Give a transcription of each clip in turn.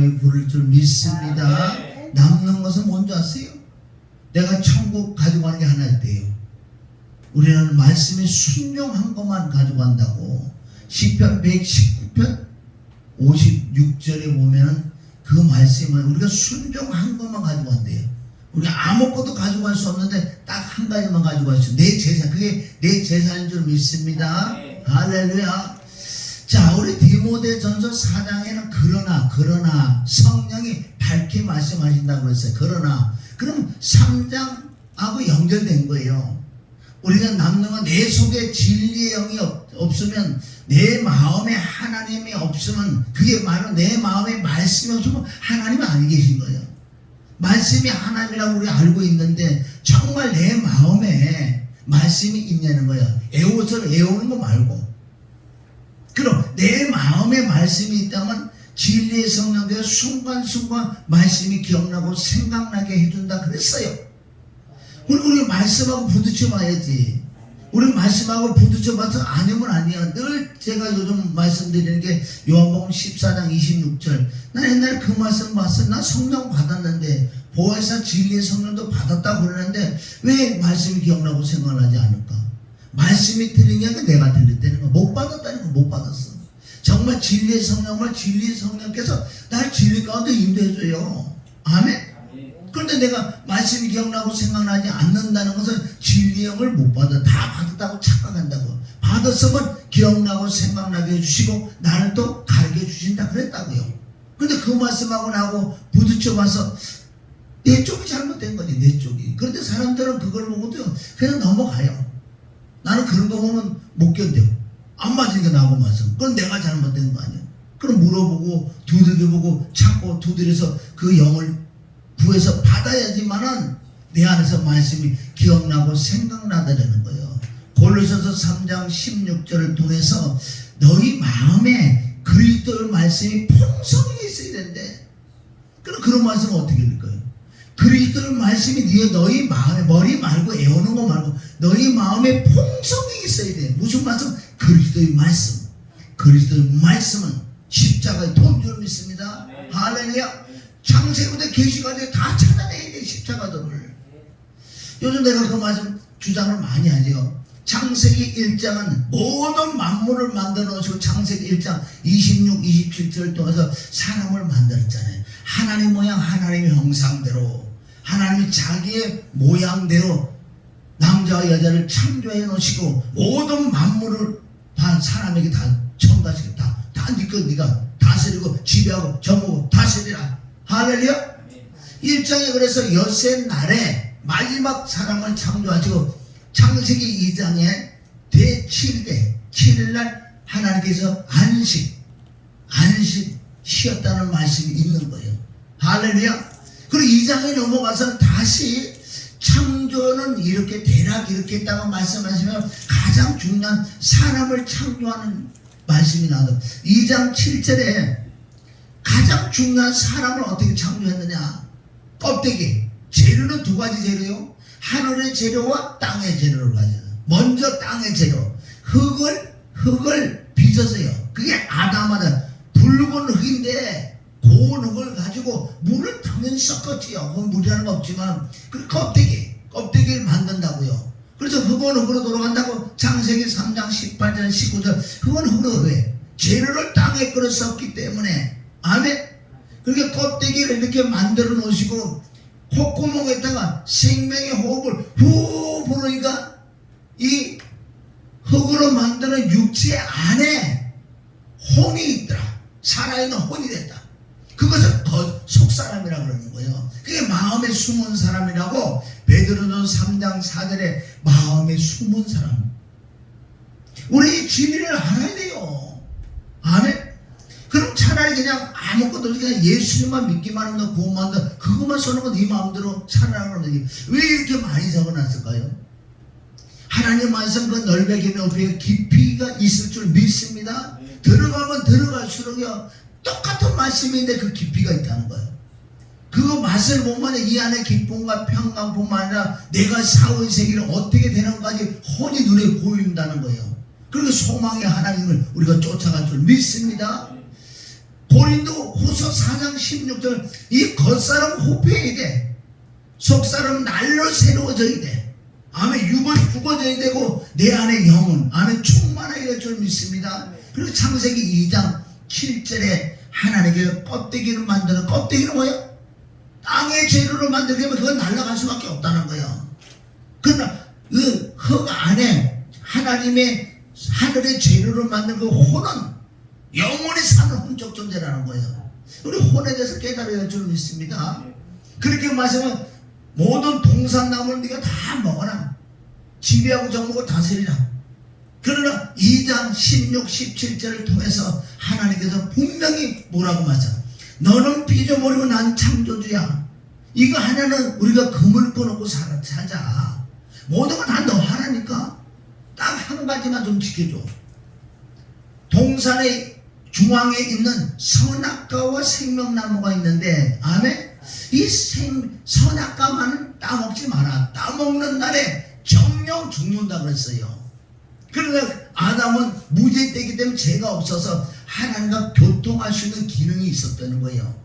영광이 부를 줄 믿습니다. 남는 것은 뭔지 아세요? 내가 천국 가지고 가는 게 하나 있대요. 우리는 말씀에 순종한 것만 가지고 간다고. 시편 119편 56절에 보면 그 말씀은 우리가 순종한 것만 가지고 간대요. 우리가 아무것도 가지고 갈 수 없는데 딱 한 가지만 가지고 갈 수 있어요. 내 재산. 그게 내 재산인 줄 믿습니다. 할렐루야. 자, 우리 디모데전서 4장에는 그러나 성령이 밝게 말씀하신다고 그랬어요. 그럼 3장하고 연결된 거예요. 우리가 남는 건 내 속에 진리의 영이 없으면, 내 마음에 하나님이 없으면, 그게 바로 내 마음에 말씀이 없으면 하나님이 안 계신 거예요. 말씀이 하나님이라고 우리가 알고 있는데 정말 내 마음에 말씀이 있냐는 거예요. 애워서 애우는 거 말고. 그럼 내 마음에 말씀이 있다면 진리의 성령께서 순간순간 말씀이 기억나고 생각나게 해준다 그랬어요. 우리 말씀하고 부딪혀 봐야지. 우리 말씀하고 부딪혀 봐서 아니면 아니야. 늘 제가 요즘 말씀드리는 게 요한복음 14장 26절. 나 옛날에 그 말씀 봤어. 나 성령 받았는데, 보혜사 진리의 성령도 받았다고 그러는데 왜 말씀이 기억나고 생각나지 않을까? 말씀이 틀린 게 아니라 내가 틀렸다는 거. 못 받았다는 거. 못 받았어. 정말 진리의 성령을 진리의 성령께서 날 진리 가운데 인도해줘요. 아멘? 그런데 내가 말씀이 기억나고 생각나지 않는다는 것은 진리의 영을 못 받아. 다 받았다고 착각한다고. 받았으면 기억나고 생각나게 해주시고 나를 또 가르쳐 주신다 그랬다고요. 근데 그 말씀하고 나하고 부딪혀 봐서 내 쪽이 잘못된 거지. 내 쪽이. 그런데 사람들은 그걸 보고도 그냥 넘어가요. 나는 그런 거 보면 못 견뎌. 안 맞으니까 나하고 말씀. 그건 내가 잘못된 거 아니야. 그럼 물어보고 두들겨보고 찾고 두드려서 그 영을 구해서 받아야지만은 내 안에서 말씀이 기억나고 생각나더라는 거예요. 골로새서 3장 16절을 통해서 너희 마음에 그리스도의 말씀이 풍성히 있어야 되는데, 그럼 그런 말씀은 어떻게 될까요? 그리스도의 말씀이 너희 마음에, 머리 말고 애우는 거 말고 너희 마음에 풍성히 있어야 돼. 무슨 말씀? 그리스도의 말씀. 그리스도의 말씀은 십자가의 통주를 믿습니다. 할렐루야. 창세기부터 계시까지 다 찾아내야 돼. 십자가들을. 요즘 내가 그 말씀 주장을 많이 하죠. 창세기 1장은 모든 만물을 만들어 놓으시고 창세기 1장 26, 27절을 통해서 사람을 만들었잖아요. 하나님 모양 하나님의 형상대로, 하나님이 자기의 모양대로 남자와 여자를 창조해 놓으시고 모든 만물을 다 사람에게 다 청가시겠다. 다 네가 다스리고 지배하고 정하고 다스리라. 할렐루야. 1장에 그래서 엿새 날에 마지막 사람을 창조하시고 창세기 2장에 제7대 7일날 하나님께서 안식 쉬었다는 말씀이 있는 거예요. 할렐루야. 그리고 2장에 넘어가서 다시 창조는 이렇게 대략 이렇게 했다고 말씀하시면 가장 중요한 사람을 창조하는 말씀이 나와요. 2장 7절에 가장 중요한 사람을 어떻게 창조했느냐? 껍데기. 재료는 두 가지 재료요. 하늘의 재료와 땅의 재료를 가져요. 먼저 땅의 재료. 흙을 빚어서요. 그게 아담하다. 붉은 흙인데 고운 흙을 가지고 물을 당연히 섞었지요. 그건 물이라는 거 없지만 그 껍데기를 만든다고요. 그래서 흙은 흙으로 돌아간다고 창세기 3장 18절 19절 흙은 흙으로 왜? 재료를 땅에 끌어 썼기 때문에. 아멘. 그렇게 껍데기를 이렇게 만들어 놓으시고 콧구멍에다가 생명의 호흡을 후 부르니까 이 흙으로 만드는 육체 안에 혼이 있더라. 살아있는 혼이 됐다. 그것을 속사람이라고 그러는 거예요. 그게 마음에 숨은 사람이라고 베드로전서 3장 4절에 마음에 숨은 사람. 우리 진리를 알아야 돼요. 아멘. 그럼 차라리 그냥 아무것도 없이 그냥 예수님만 믿기만 하면 구원만 한다. 그것만 써는 건 네 마음대로 살아라는 거지. 왜 이렇게 많이 적어놨을까요? 하나님 말씀 그 넓게 높이에 깊이가 있을 줄 믿습니다. 들어가면 들어갈수록요 똑같은 말씀인데 그 깊이가 있다는 거예요. 그 맛을 보면 이 안에 기쁨과 평강뿐만 아니라 내가 사후의 세계를 어떻게 되는가지 혼이 눈에 보인다는 거예요. 그리고 소망의 하나님을 우리가 쫓아갈 줄 믿습니다. 고린도 후서 4장 16절 이 겉사람 후패해야 돼. 속사람 날로 새로워져야 돼. 아멘. 육은 죽어져야 되고 내 안에 영은 아멘 충만하게 될 줄 믿습니다. 그리고 창세기 2장 7절에 하나님께 껍데기를 만드는 껍데기는 뭐야? 땅의 재료로 만들려면 그건 날아갈 수밖에 없다는 거예요. 그러나 그 흙 안에 하나님의 하늘의 재료로 만든 그 혼은 영원히 사는 혼적 존재라는 거예요. 우리 혼에 대해서 깨달아야 할 줄 믿습니다. 그렇게 말하면 모든 동산나무를 네가 다 먹어라. 지배하고 정복을 다스리라. 그러나 2장 16, 17절을 통해서 하나님께서 분명히 뭐라고 말하죠? 너는 빚어버리고 난 창조주야. 이거 하나는 우리가 금을 꺼놓고 살자. 모든 건 다 너 하나니까 딱 한 가지만 좀 지켜줘. 동산의 중앙에 있는 선악과와 생명나무가 있는데 아멘? 이 선악과만은 따먹지 마라. 따먹는 날에 정령 죽는다 그랬어요. 그러나 아담은 무죄되기 때문에 죄가 없어서 하나님과 교통할 수 있는 기능이 있었다는 거예요.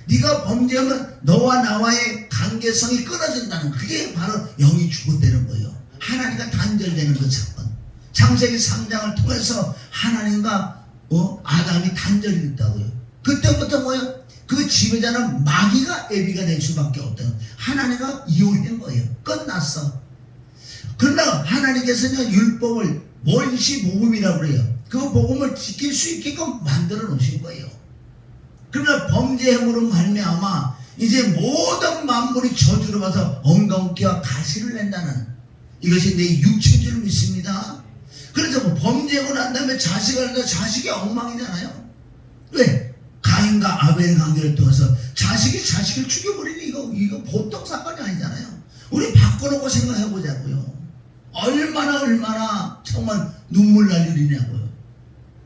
네가 범죄하면 너와 나와의 관계성이 끊어진다는 그게 바로 영이 죽었다는 거예요. 하나님과 단절되는 그 사건. 창세기 3장을 통해서 하나님과 아담이 단절이 됐다고요. 그때부터 뭐예요? 그 지배자는 마귀가 애비가 될 수밖에 없다는 하나님과 이혼한 거예요. 끝났어. 그러나 하나님께서는 율법을 원시 복음이라고 그래요. 그 복음을 지킬 수 있게끔 만들어 놓으신 거예요. 그러나 범죄 행위로 말미암아 이제 모든 만물이 저주를 받아서 엉겅퀴와 가시를 낸다는 이것이 내 육체인 줄 믿습니다. 그래서 뭐 범죄하고 난 다음에 자식을 낳는다 자식이 엉망이잖아요. 왜? 가인과 아벨의 관계를 통해서 자식이 자식을 죽여버리니 이거 보통 사건이 아니잖아요. 우리 바꿔놓고 생각해보자고요. 얼마나 정말 눈물 날 일이냐고요.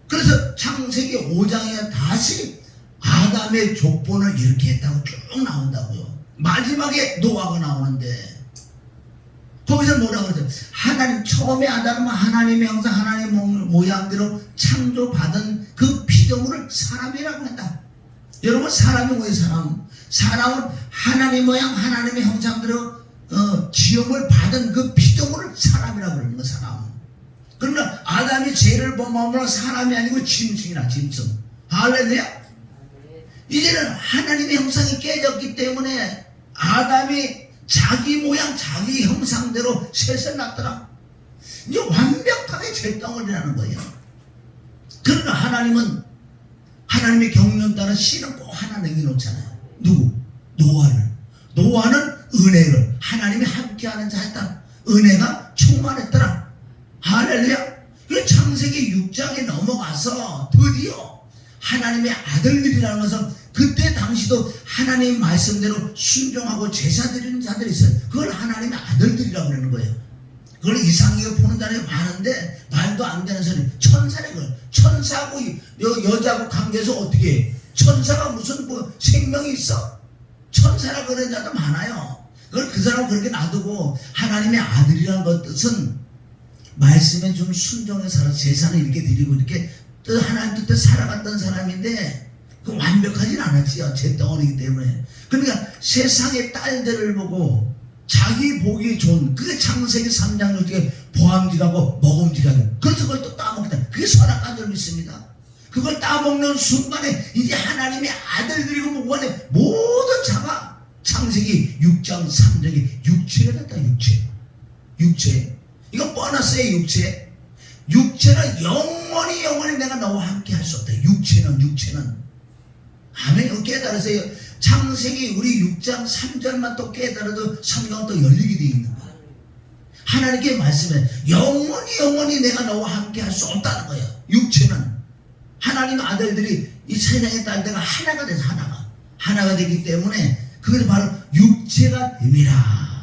그래서 창세기 5장에 다시 아담의 족보를 이렇게 했다고 쭉 나온다고요. 마지막에 노아가 나오는데 거기서 뭐라고 그러죠? 하나님 처음에 아담은 하나님의 형상 하나님의 모양대로 창조받은 그 피조물을 사람이라고 한다. 여러분 사람이 뭐예요? 사람은 하나님의 모양 하나님의 형상대로 지음을 받은 그 피조물을 사람이라고 그러는 거 사람. 그러나 아담이 죄를 범함으로 사람이 아니고 짐승이나 짐승. 할렐루야. 이제는 하나님의 형상이 깨졌기 때문에 아담이 자기 모양 자기 형상대로 셋을 낳더라. 이제 완벽하게 죄덩어리라는 거예요. 그러나 하나님은 하나님의 경륜 따른 씨는 꼭 하나 남겨놓잖아요. 누구? 노아는 은혜를 하나님이 함께하는 자였다. 은혜가 충만했더라. 할렐루야. 그 창세기 6장에 넘어가서 드디어 하나님의 아들들이라는 것은 그때 당시도 하나님의 말씀대로 순종하고 제사 드리는 자들이 있어요. 그걸 하나님의 아들들이라고 그러는 거예요. 그걸 이상하게 보는 사람이 많은데 말도 안 되는 소리. 천사래 그걸. 천사하고 여자하고 관계에서 어떻게 해? 천사가 무슨 생명이 있어? 천사라 그런 자도 많아요. 그걸 그 사람은 그렇게 놔두고 하나님의 아들이라는 것은 말씀에 좀 순종해 살아 제사는 이렇게 드리고 이렇게 또 하나님 뜻대로 살아갔던 사람인데 그 완벽하진 않았지요. 잿덩어리이기 때문에. 그러니까 세상의 딸들을 보고 자기 보기 좋은 그게 창세기 3장 이렇게 보암직하고 먹음직하고 그래서 그걸 또 따먹다. 그게 선악한 줄 믿습니다. 그걸 따먹는 순간에 이제 하나님의 아들들이고 뭐간에 모든 자가 창세기 6장 3장에 육체가 됐다. 육체. 이거 뻔했어요. 육체는 영원히 내가 너와 함께 할 수 없다. 육체는 아멘. 이거 깨달으세요. 창세기 우리 6장 3절만 또 깨달아도 성경은 또 열리게 되어 있는 거야. 하나님께 말씀해 영원히 내가 너와 함께 할 수 없다는 거예요. 육체는 하나님 아들들이 이 세상의 딸들과 하나가 돼서 하나가 되기 때문에 그것이 바로 육체가 됨이라.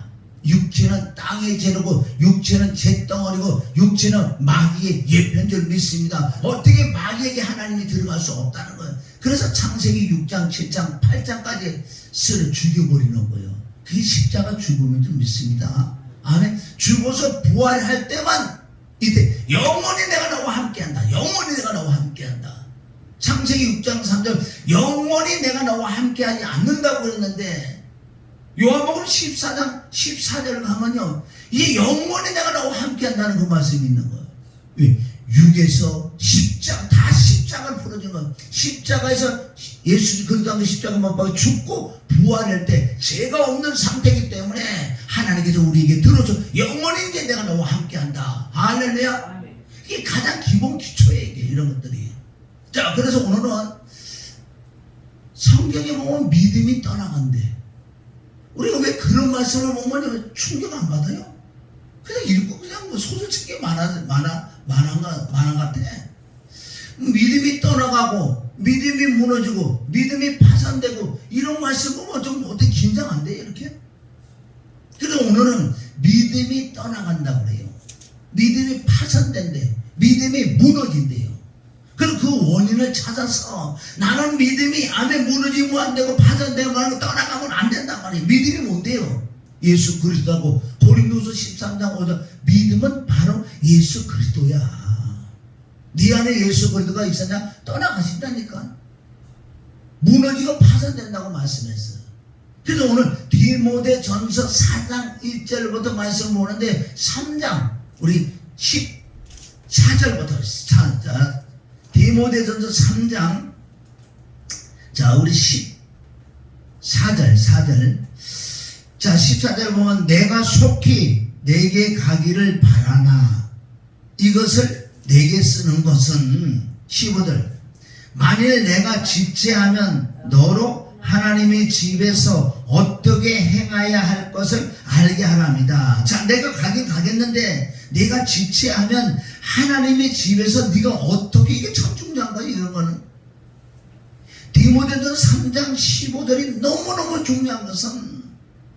육체는 땅의 재료고 육체는 잿덩어리고 육체는 마귀의 예표인 줄 믿습니다. 어떻게 마귀에게 하나님이 들어갈 수 없다는 거예요. 그래서 창세기 6장 7장 8장까지 쓰러 죽여버리는 거예요. 그게 십자가 죽음인 줄 믿습니다. 아멘. 죽어서 부활할 때만 이때 영원히 내가 너와 함께한다. 창세기 6장 3절 영원히 내가 너와 함께하지 않는다고 그랬는데 요한복음 14장 14절 가면요 이게 영원히 내가 너와 함께한다는 그 말씀이 있는 거예요. 왜? 육에서 십자가 다 십자가를 풀어준 거예요. 십자가에서 예수 그리스도 십자가 못 박아 죽고 부활할 때 죄가 없는 상태이기 때문에 하나님께서 우리에게 들어줘 영원히 이제 내가 너와 함께한다. 할렐루야. 이게 가장 기본 기초예요. 이게 이런 것들이. 자, 그래서 오늘은 성경에 보면 믿음이 떠나간대. 우리가 왜 그런 말씀을 보면 충격 안 받아요? 그냥 읽고 그냥 뭐 소설책이 만화 같아. 믿음이 떠나가고 믿음이 무너지고 믿음이 파산되고 이런 말씀 보면 좀 어떻게 긴장 안 돼요 이렇게? 그래서 오늘은 믿음이 떠나간다고 그래요. 믿음이 파산된대. 믿음이 무너진대요. 그럼 그 원인을 찾아서 나는 믿음이 안에 무너지면 안 되고 파산되고 떠나가면 안 된단 말이에요. 믿음이 뭔데요? 예수 그리스도하고 고린도서 13장 5절 믿음은 바로 예수 그리스도야. 네 안에 예수 그리스도가 있었냐? 떠나가신다니까. 무너지고 파산된다고 말씀했어요. 그래서 오늘 디모데전서 4장 1절부터 말씀 보는데 3장 우리 14절부터 자 디모데전서 3장 자 우리 4절 자 14절 보면 내가 속히 내게 가기를 바라나 이것을 내게 쓰는 것은 15절 만일 내가 지체하면 너로 하나님의 집에서 어떻게 행해야 할 것을 알게 하랍니다. 자 내가 가긴 가겠는데 내가 지체하면 하나님의 집에서 네가 어떻게 이게 참 중요한 거야 이런 거는. 디모데전서 3장 15절이 너무너무 중요한 것은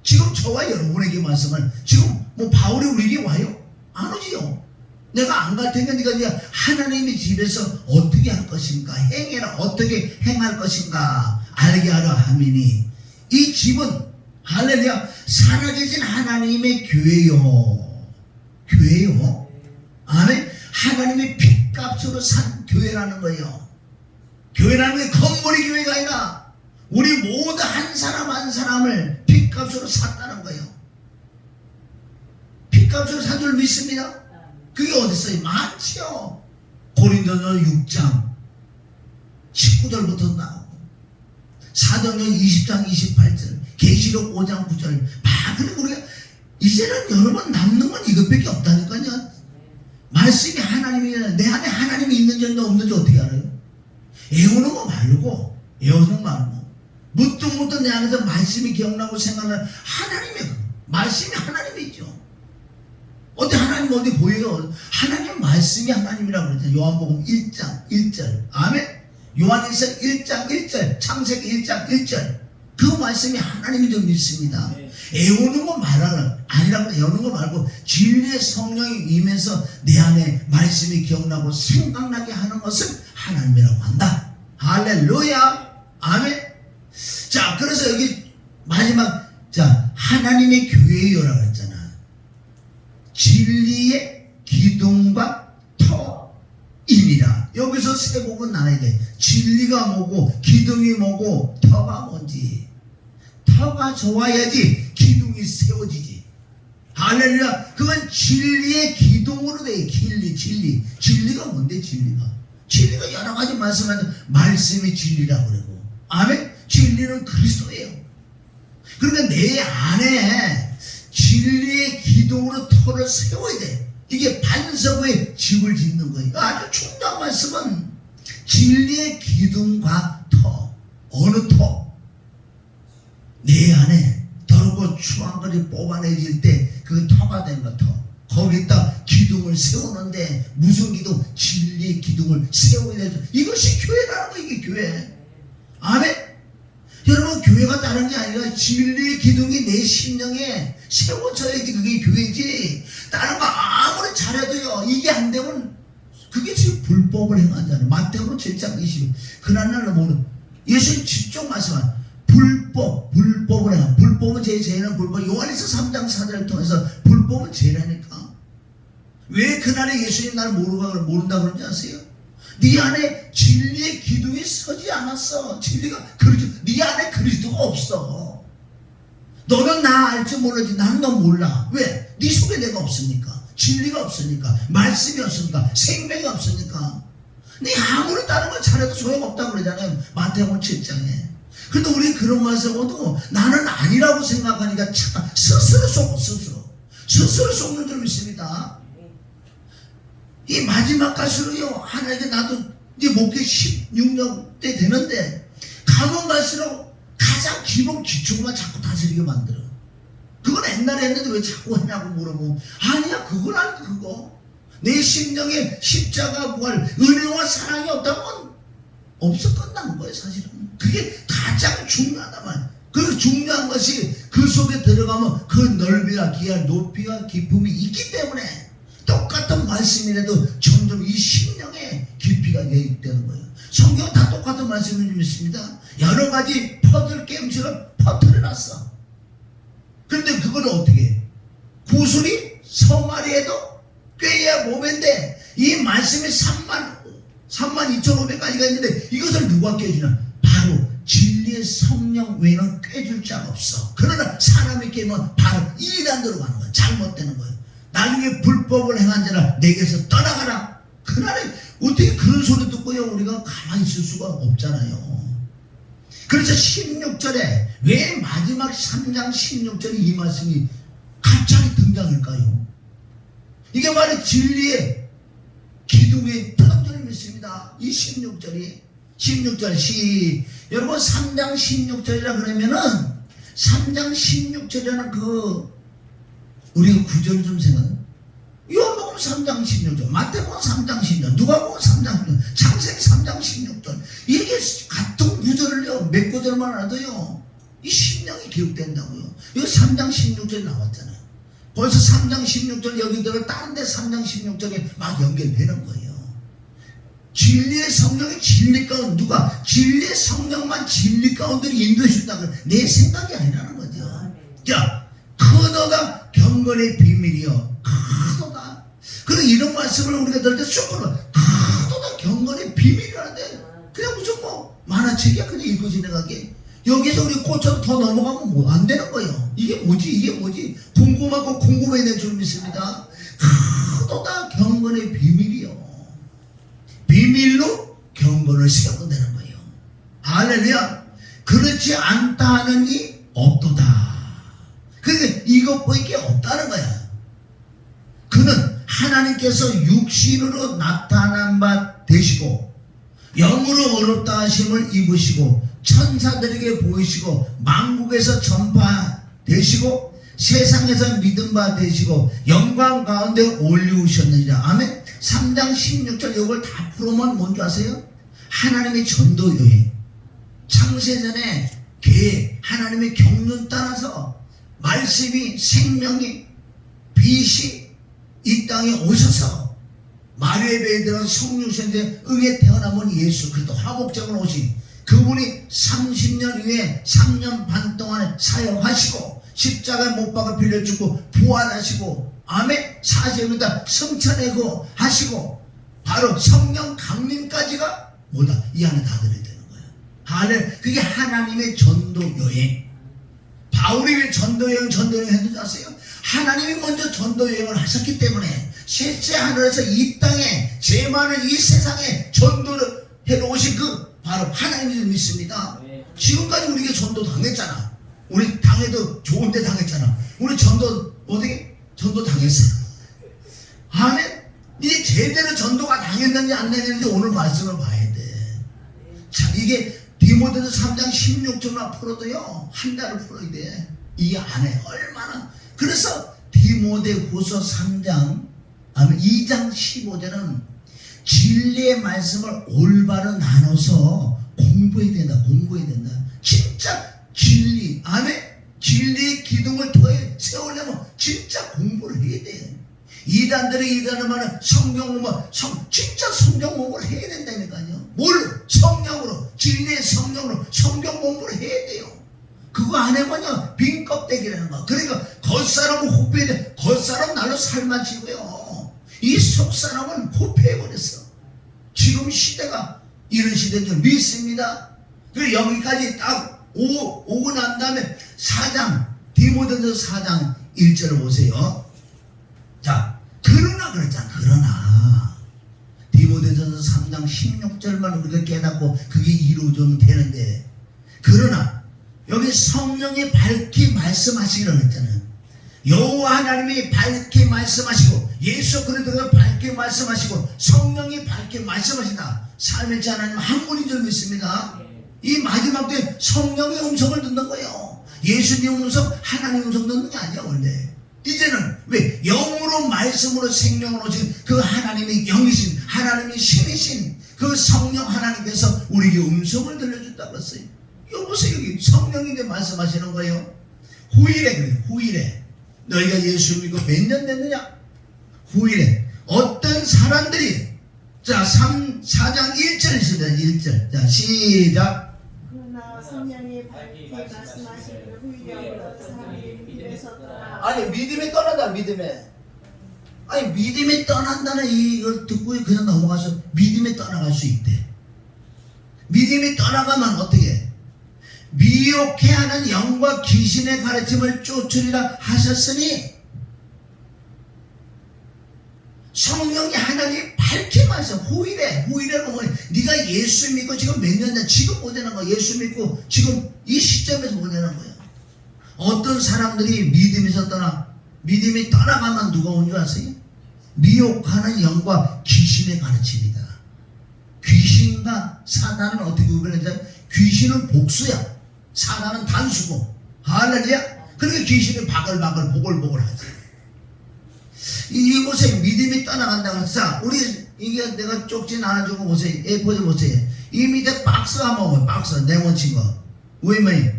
지금 저와 여러분에게 말씀을 지금 뭐 바울이 우리에게 와요? 안 오지요. 내가 안 갈 테니까 네가 하나님의 집에서 어떻게 할 것인가 행해라 어떻게 행할 것인가 알게 하라 하미니 이 집은 할렐루야 살아계신 하나님의 교회요. 교회요. 아멘. 하나님의 핏값으로 산 교회라는 거예요. 교회라는 게 건물이 교회가 아니라 우리 모두 한 사람 한 사람을 핏값으로 샀다는 거예요. 핏값으로 산 줄 믿습니다. 그게 어디 있어요? 많지요. 고린도전서 6장 19절부터 나오고 사도행전 20장 28절 계시록 5장 9절 그리고 우리가 이제는 여러분 남는 건 이것밖에 없다니까요. 말씀이 하나님이 내 안에 하나님이 있는지 없는지 어떻게 알아요? 애우는 거 말고 무뚱무뚱 내 안에서 말씀이 기억나고 생각나는 하나님의 말씀이 하나님이죠. 어디 하나님 어디 보여요? 하나님 말씀이 하나님이라고 그랬잖아요. 요한복음 1장 1절 아멘. 요한일서 1장 1절 창세기 1장 1절 그 말씀이 하나님이 좀 믿습니다. 애우는 거 아니라고 애우는 거 말고 진리의 성령이 임해서 내 안에 말씀이 기억나고 생각나게 하는 것을 하나님이라고 한다. 할렐루야 아멘. 자 그래서 여기 마지막 자 하나님의 교회요라고 했잖아. 진리의 기둥과 터이니라. 여기서 세 곡은 나눠야 돼. 진리가 뭐고 기둥이 뭐고 터가 뭔지. 터가 좋아야지 기둥이 세워지지. 할렐루야. 그건 진리의 기둥으로 돼. 진리가 뭔데 진리가 여러 가지 말씀하는데 말씀이 진리라고 그러고 아멘. 진리는 그리스도예요. 그러니까 내 안에 진리의 기둥으로 터를 세워야 돼. 이게 반석 위에 집을 짓는 거예요. 아주 중요한 말씀은 진리의 기둥과 터. 어느 터? 내 안에 더럽고 추한 것이 뽑아내질 때 그 터가 된 거 터. 거기다 기둥을 세우는데 무슨 기둥? 진리의 기둥을 세워야 되죠. 이것이 교회라는 거 이게 교회. 아멘. 여러분 교회가 다른 게 아니라 진리의 기둥이 내 심령에 세워져야지 그게 교회지. 다른 거 아무리 잘해도요 이게 안 되면 그게 지금 불법을 행하잖아요. 마태복음 7장 20 그날날로 모르는 예수님 직접 말씀한 불법을 행한 불법은 제일은 불법. 요한일서 3장 4절을 통해서 불법은 죄라니까. 왜 그날에 예수님 나를 모른다 그런지 아세요? 네 안에 진리의 기둥이 서지 않았어. 진리가 그리스도, 네 안에 그리스도가 없어. 너는 나 알지 모르지. 난 너 몰라. 왜? 네 속에 내가 없으니까. 진리가 없으니까. 말씀이 없으니까. 생명이 없으니까. 네 아무리 다른 걸 잘해도 소용없다고 그러잖아요. 마태복음 7장에. 근데 우리 그런 말씀 보고 나는 아니라고 생각하니까 참 스스로 속고 스스로 속는 줄 믿습니다. 이 마지막 가수로요, 하나님께 나도 이제 목회 16년 때 되는데 가면 갈수록 가장 기본 기초만 자꾸 다스리게 만들어. 그건 옛날에 했는데 왜 자꾸 하냐고 물어보면 아니야, 그건 아니야. 그거 내 심령에 십자가 부활 은혜와 사랑이 없다면 없어 끝난 거예요. 사실은 그게 가장 중요하다만. 그 중요한 것이 그 속에 들어가면 그 넓이와 기와 높이와 깊음이 있기 때문에 똑같은 말씀이라도 점점 이 심령에 깊이가 개입되는 거예요. 성경 다 똑같은 말씀을 좀 있습니다. 여러 가지 퍼즐 게임처럼 퍼뜨려놨어. 그런데 그걸 어떻게 해? 구슬이 서마리에도 꿰야 몸인데 이 말씀이 32,500가지가 있는데 이것을 누가 꿰주냐? 바로 진리의 성령 외에는 꿰줄 자가 없어. 그러나 사람이 깨면 바로 이단으로 가는 거야. 잘못되는 거예요. 나중에 불법을 행한 자라 내게서 떠나가라. 그날에 어떻게 그런 소리 듣고요 우리가 가만히 있을 수가 없잖아요. 그래서 16절에 왜 마지막 3장 16절에 이 말씀이 갑자기 등장할까요? 이게 바로 진리의 기둥의 편절을 믿습니다. 이 16절이 16절 여러분 3장 16절이라 그러면은 3장 16절이라는 그 우리가 구절을 좀 생각해. 요한복음 3장 16절, 마태복음 3장 16절, 누가복음 3장 16절, 창세기 3장 16절. 이게 같은 구절을요 몇 구절만 알아도요 이 심령이 기억된다고요. 이거 3장 16절이 나왔잖아요. 벌써 3장 16절 여기 들어 다른 데 3장 16절에 막 연결되는 거예요. 진리의 성령이 진리 가운데 누가 진리의 성령만 진리 가운데로 인도해 준다고 내 생각이 아니라는 거죠. 자, 크도다 경건의 비밀이요. 크도다. 그리고 이런 말씀을 우리가 들을 때 쑥 끌어. 크도다 경건의 비밀이라는데 그냥 무슨 뭐 만화책이야. 그냥 읽고 지나가게. 여기서 우리 꽂혀서 더 넘어가면 뭐 안 되는 거예요. 이게 뭐지? 궁금하고 궁금해야 줄 믿습니다. 크도다 경건의 비밀이요. 비밀로 경건을 세우면 되는 거예요. 할렐루야. 그렇지 않다 하는 이 없도다. 그러니까 이것밖에 없다는 거야. 그는 하나님께서 육신으로 나타난 바 되시고 영으로 어렵다 하심을 입으시고 천사들에게 보이시고 만국에서 전파되시고 세상에서 믿음 바 되시고 영광 가운데 올리우셨느니라. 아멘. 3장 16절 이걸 다 풀으면 뭔지 아세요? 하나님의 전도 여행, 창세전에 계획, 하나님의 경륜 따라서 말씀이 생명이 빛이 이 땅에 오셔서 마리아의 배에 들어 성육신에 응에 태어나면 예수 그리스도 화목적으로 오신 그분이 30년 후에 3년 반 동안 사역하시고 십자가에 못 박아 빌려 죽고 부활하시고 아멘 40일다 성찬회고 하시고 바로 성령 강림까지가 뭐다? 이 안에 다 들어야 되는 거야. 할렐. 그게 하나님의 전도 여행. 바울이 왜 전도 여행 했는지 아세요? 하나님이 먼저 전도 여행을 하셨기 때문에 셋째 하늘에서 이 땅에 죄 많은 이 세상에 전도를 해놓으신 그 바로 하나님을 믿습니다. 지금까지 우리가 전도 당했잖아. 우리 당해도 좋은데 당했잖아. 우리 전도 어떻게? 전도 당했어. 아멘. 이제 제대로 전도가 당했는지 안 당했는지 오늘 말씀을 봐야 돼. 자, 이게 디모데서 3장 16절만 풀어도요 한 달을 풀어야 돼. 이 안에 얼마나. 그래서 디모데후서 3장 2장 15절은 진리의 말씀을 올바로 나눠서 공부해야 된다. 진짜 진리, 아멘. 진리의 기둥을 통해 세우려면 진짜 공부를 해야 돼. 이단들이 이단을 말하는 성경 공부, 진짜 성경 공부를 해야 된다니까요. 뭘로? 성령으로, 진리의 성령으로 성경 공부를 해야 돼요. 그거 안 해보면 빈 껍데기라는 거. 그러니까 겉사람은 호피해, 겉사람 날로 살만치고요. 이 속사람은 호피해버렸어. 지금 시대가 이런 시대인 줄 믿습니다. 그리고 여기까지 딱 오고 난 다음에 4장, 디모데전서 4장 1절을 보세요. 자, 그러나 그랬잖아. 그러나 디모데전서 3장 16절만 우리가 깨닫고 그게 이루어지면 되는데, 그러나 여기 성령이 밝히 말씀하시기로 했잖아요. 여호와 하나님이 밝히 말씀하시고 예수 그리스도가 밝히 말씀하시고 성령이 밝히 말씀하신다. 삼일째 하나님 한 분인 줄 믿습니다. 이 마지막 때 성령의 음성을 듣는 거예요. 예수님 음성, 하나님 음성 듣는 게 아니야 원래. 이제는 왜? 영으로 말씀으로 생명으로 오신 그 하나님이 영이신, 하나님이 신이신 그 성령 하나님께서 우리에게 음성을 들려준다고 했어요. 여보세요, 여기 성령인데 말씀하시는 거예요. 후일에 그래요. 후일에 너희가 예수 믿고 몇 년 됐느냐? 후일에 어떤 사람들이, 자 4장 1절 있습니다. 1절. 자 시작. 그러나 성령이 밝히 말씀하시기를 후일에 어떤 사람이 믿음에서 떠나. 아니 믿음에 떠난다. 믿음에. 아니 믿음에 떠난다는 이걸 듣고 그냥 넘어가서 믿음에 떠나갈 수 있대. 믿음이 떠나가면 어떻게? 미혹해하는 영과 귀신의 가르침을 쫓으리라 하셨으니, 성령이 하나님이 밝히 말씀. 후일에는 뭐 네가 예수 믿고 지금 몇 년이나 지금 못 되는 거야. 예수 믿고 지금 이 시점에서 못 되는 거야. 어떤 사람들이 믿음에서 믿음이 떠나가면 누가 온 줄 아세요? 미혹하는 영과 귀신의 가르침이다. 귀신과 사단은 어떻게 구별하냐? 귀신은 복수야. 사단은 단수고. 할렐루야. 그러니까 귀신이 바글바글 보글보글 하지. 이곳에 믿음이 떠나간다고 했어. 우리 이게 내가 쪽지 나눠주고 보세요. A4지 보세요. 이 밑에 박스 한번 보세요. 박스 네모친 거. 왜 뭐예요?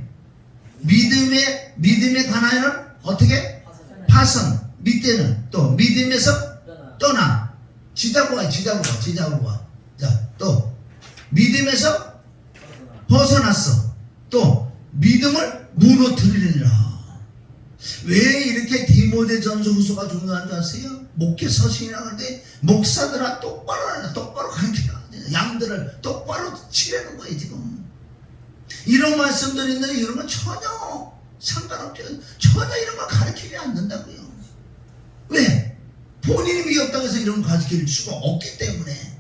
믿음에 관하여는 어떻게? 파선. 밑에는 또 믿음에서 떠나. 지자고가. 자, 또 믿음에서 벗어났어. 또 믿음을 무너뜨리리라. 왜 이렇게 디모데전서 후서가 중요한 줄 아세요? 목회 서신이라고 하는데 목사들아 똑바로 가르치라. 양들을 똑바로 치라는 거예요 지금. 이런 말씀들이 있는데 이런 건 전혀 상관없죠. 전혀 이런 걸 가르치지 않는다고요. 왜? 본인이 미혹당해서 해서 이런 거 가르칠 수가 없기 때문에.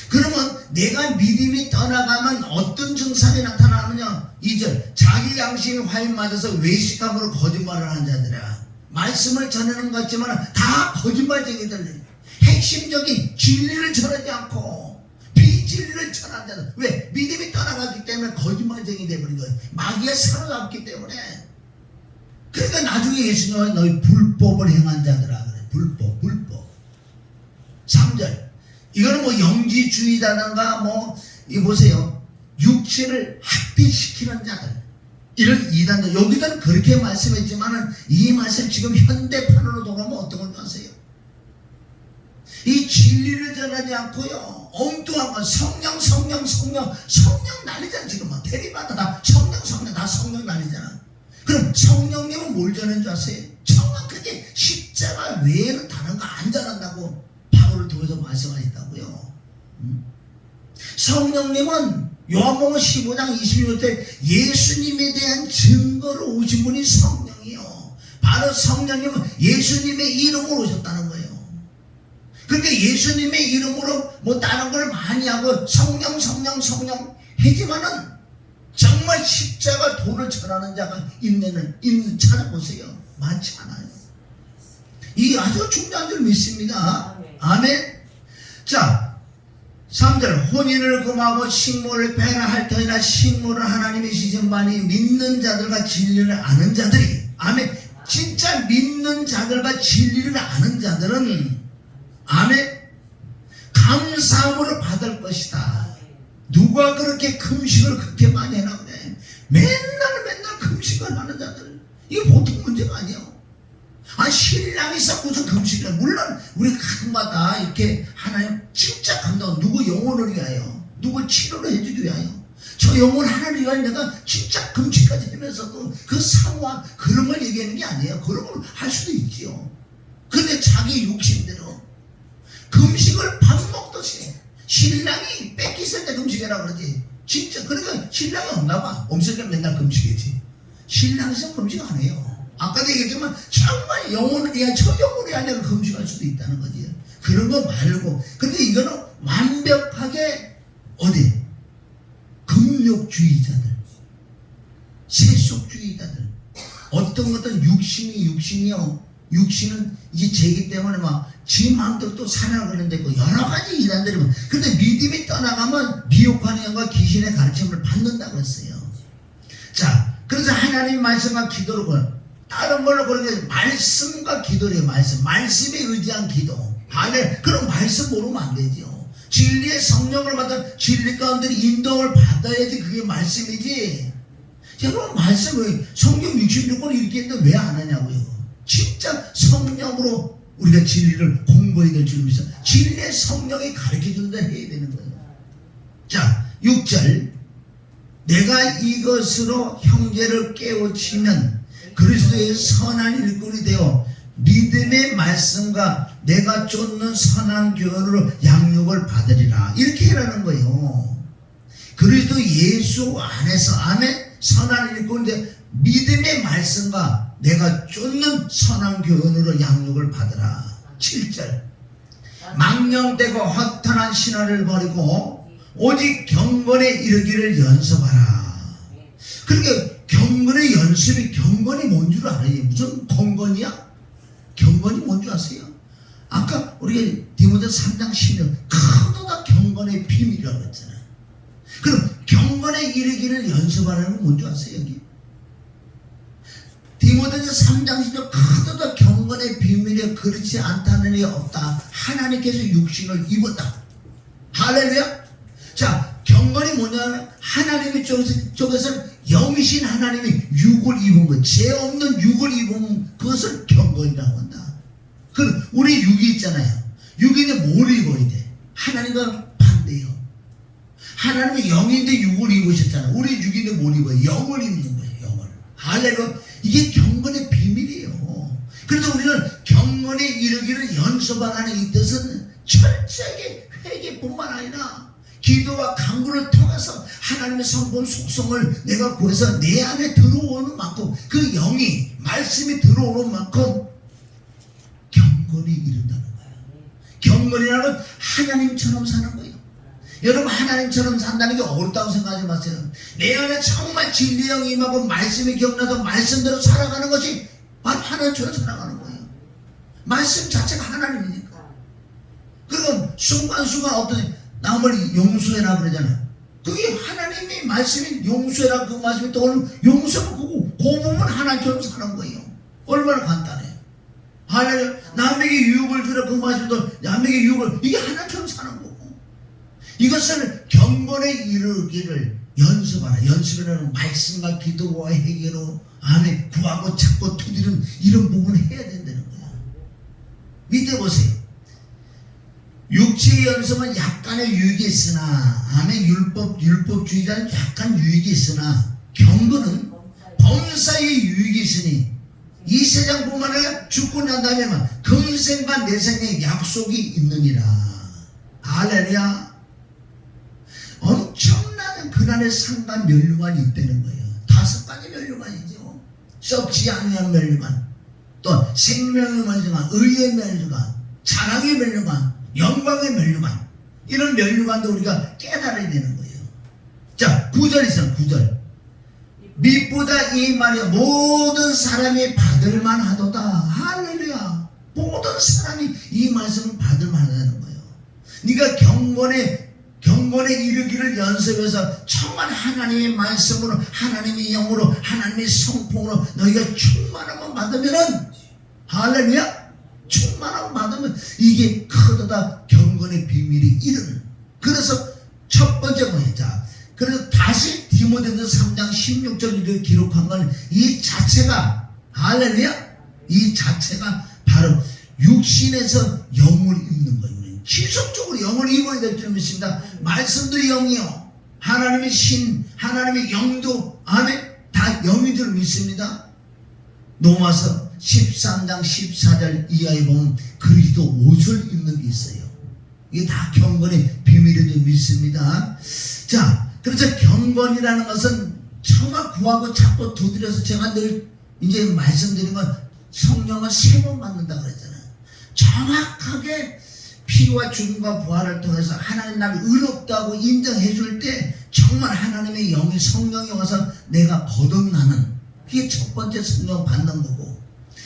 그러면 내가 믿음이 떠나가면 어떤 증상이 나타나느냐? 2절. 자기 양심이 화인 맞아서 외식함으로 거짓말을 하는 자들아. 말씀을 전하는 것 같지만 다 거짓말쟁이들. 핵심적인 진리를 전하지 않고 비진리를 전하는 자들. 왜? 믿음이 떠나갔기 때문에 거짓말쟁이 되버린 거예요. 마귀에 사로잡기 때문에. 그러니까 나중에 예수님은 너희 불법을 행한 자들아 그래. 불법. 3절. 이거는 뭐 영지주의자든가 이 보세요. 육체를 학대시키는 자들. 이런 이단들. 여기서는 그렇게 말씀했지만은 이 말씀 지금 현대판으로 돌아오면 어떤 걸 아세요? 이 진리를 전하지 않고요. 엉뚱한 건 성령 난리잖아. 지금 막 대리마다 다 성령 난리잖아. 그럼 성령님은 뭘 전하는 줄 아세요? 정확하게 십자가 외에는 다른 거 안 전한다고 바울을 통해서 말씀하셨다고요. 성령님은 요한복음 15장 26절 예수님에 대한 증거로 오신 분이 성령이요. 바로 성령님은 예수님의 이름으로 오셨다는 거예요. 그러니까 예수님의 이름으로 뭐 다른 걸 많이 하고 성령 하지만은 정말 십자가 도를 전하는 자가 있는 찾아보세요. 많지 않아요. 이 아주 중요한 줄 믿습니다. 아멘. 자 3절. 혼인을 금하고 식모를 배나할 터이나 식모를 하나님의 시선반이 믿는 자들과 진리를 아는 자들이. 아멘. 진짜 믿는 자들과 진리를 아는 자들은 아멘 감사함으로 받을 것이다. 누가 그렇게 금식을 그렇게 많이 해나 그래. 맨날 금식을 하는 자들. 이게 보통 문제가 아니에요. 신랑이 썩고서 금식을. 물론 우리 가끔마다 이렇게 하나님 진짜 감동. 누구 영혼을 위하여, 누구 치료를 해주기 위하여, 저 영혼 하나를 위하여 내가 진짜 금식까지 하면서도 그 사모와 그런 걸 얘기하는 게 아니에요. 그런 걸 할 수도 있지요. 근데 자기 욕심대로 금식을 밥 먹듯이 신랑이 뺏기 있을 때 금식해라 그러지. 진짜 그러니까 신랑이 없나 봐. 없을 때 맨날 금식했지. 신랑이 있으면 금식 안 해요. 아까도 얘기했지만 정말 영혼을 위한 처영혼이 아니라 금식할 수도 있다는 거지. 그런 거 말고. 근데 이거는 완벽하게 어디 금욕주의자들, 세속주의자들, 어떤 것든 육신이요. 육신은 이제 죄기 때문에 막 지 마음대로 또 살아가는 데고 여러 가지 이단들이 뭐. 근데 믿음이 떠나가면 미혹하는 영과 귀신의 가르침을 받는다고 했어요. 자, 그래서 하나님 말씀과 기도를 다른 걸로 그렇게 말씀과 기도래요. 말씀에 의지한 기도. 아네, 그럼 말씀 모르면 안 되죠. 진리의 성령을 받아 진리 가운데 인도를 받아야지 그게 말씀이지. 여러분 말씀을 성경 66권 이렇게 했는데 왜 안 하냐고요. 진짜 성령으로 우리가 진리를 공부해야 될 줄 믿어. 진리의 성령이 가르쳐준다 해야 되는 거예요. 자, 6절. 내가 이것으로 형제를 깨우치면 그리스도의 선한 일꾼이 되어 믿음의 말씀과 내가 쫓는 선한 교훈으로 양육을 받으리라. 이렇게 해라는 거예요. 그리스도 예수 안에서 아멘 선한 일꾼이 되어 믿음의 말씀과 내가 쫓는 선한 교훈으로 양육을 받으라. 7절. 망령되고 허탄한 신화를 버리고 오직 경건에 이르기를 연습하라. 그러니까 경건의 연습이 경건이 뭔 줄 알아요? 무슨 건건이야? 경건이 뭔 줄 아세요? 아까 우리가 디모데서 3장 10년 크도다 경건의 비밀이라고 했잖아요. 그럼 경건에 이르기를 연습하라는 건 뭔 줄 아세요? 여기 디모데서 3장 10년 크도다 경건의 비밀에 그렇지 않다는 일 없다. 하나님께서 육신을 입었다. 할렐루야. 자, 경건이 뭐냐면 하나님의 쪽에서는 영이신 하나님이 육을 입은 것, 죄 없는 육을 입은 그것을 경건이라고 한다. 그 우리 육이 있잖아요. 육인데 뭘 입어야 돼? 하나님과 반대요. 하나님의 영인데 육을 입으셨잖아요. 우리 육인데 뭘 입어요? 영을 입는 거예요. 영을. 할렐루야. 이게 경건의 비밀이에요. 그래서 우리는 경건에 이르기를 연습하라는 이 뜻은 철저하게 회개뿐만 아니라 기도와 간구를 통해서 하나님의 성품 속성을 내가 구해서 내 안에 들어오는 만큼 그 영이 말씀이 들어오는 만큼 경건이 이른다는 거예요. 경건이라는 건 하나님처럼 사는 거예요. 여러분 하나님처럼 산다는 게 어렵다고 생각하지 마세요. 내 안에 정말 진리의 영이 임하고 말씀이 기억나서 말씀대로 살아가는 것이 바로 하나님처럼 살아가는 거예요. 말씀 자체가 하나님이니까. 그리고 순간순간 어떤 남을 용서해라 그러잖아요. 그게 하나님이 말씀이 용서해라 그 말씀이 떠오르면 용서는 그 부분 하나님처럼 사는 거예요. 얼마나 간단해요. 하나님 남에게 유혹을 주라 그 말씀이 또 남에게 유혹을 이게 하나님처럼 사는 거고. 이것을 경건에 이르기를 연습하라. 연습이라는 말씀과 기도와 회개로 안에 구하고 찾고 두드리는 이런 부분을 해야 된다는 거야. 밑에 보세요. 육체의 연습은 약간의 유익이 있으나 아멘 율법주의자는 약간 유익이 있으나 경건은 범사의 유익이 있으니 이 세상뿐만 아니라 죽고 난 다음에만 그 인생과 내 생에 약속이 있느니라. 할렐루야. 엄청난 그날의 상관 멸류관이 있다는 거예요. 5가지 멸류관이죠. 썩지 아니한 멸류관, 또 생명의 멸류관, 의의 멸류관, 자랑의 멸류관, 영광의 멸류관. 이런 멸류관도 우리가 깨달아야 되는 거예요. 자, 9절 있어요. 9절. 밑보다 이 말이 모든 사람이 받을만 하도다. 할렐루야. 모든 사람이 이 말씀을 받을만 하다는 거예요. 네가 경건에 이르기를 연습해서 정말 하나님의 말씀으로 하나님의 영으로 하나님의 성품으로 너희가 충만함을 받으면은 할렐루야. 충만함을 받으면 이게 크도다 경건의 비밀이 이르는. 그래서 첫 번째 뭐예요? 자, 그래서 다시 디모데서 3장 16절을 기록한 건 이 자체가 할렐루야. 이 자체가 바로 육신에서 영을 입는 거예요. 지속적으로 영을 입어야 될 줄 믿습니다. 말씀도 영이요. 하나님의 신, 하나님의 영도 아멘 다 영인 줄 믿습니다. 로마서 13장 14절 이하에 보면 그리스도 옷을 입는 게 있어요. 이게 다 경건의 비밀인 줄 믿습니다. 자, 그래서 경건이라는 것은 정말 구하고 찾고 두드려서 제가 늘 이제 말씀드린 건 성령을 3번 받는다 그랬잖아요. 정확하게 피와 죽음과 부활을 통해서 하나님 나를 의롭다고 인정해 줄 때 정말 하나님의 영이 성령이 와서 내가 거듭나는, 그게 첫 번째 성령 받는 거고,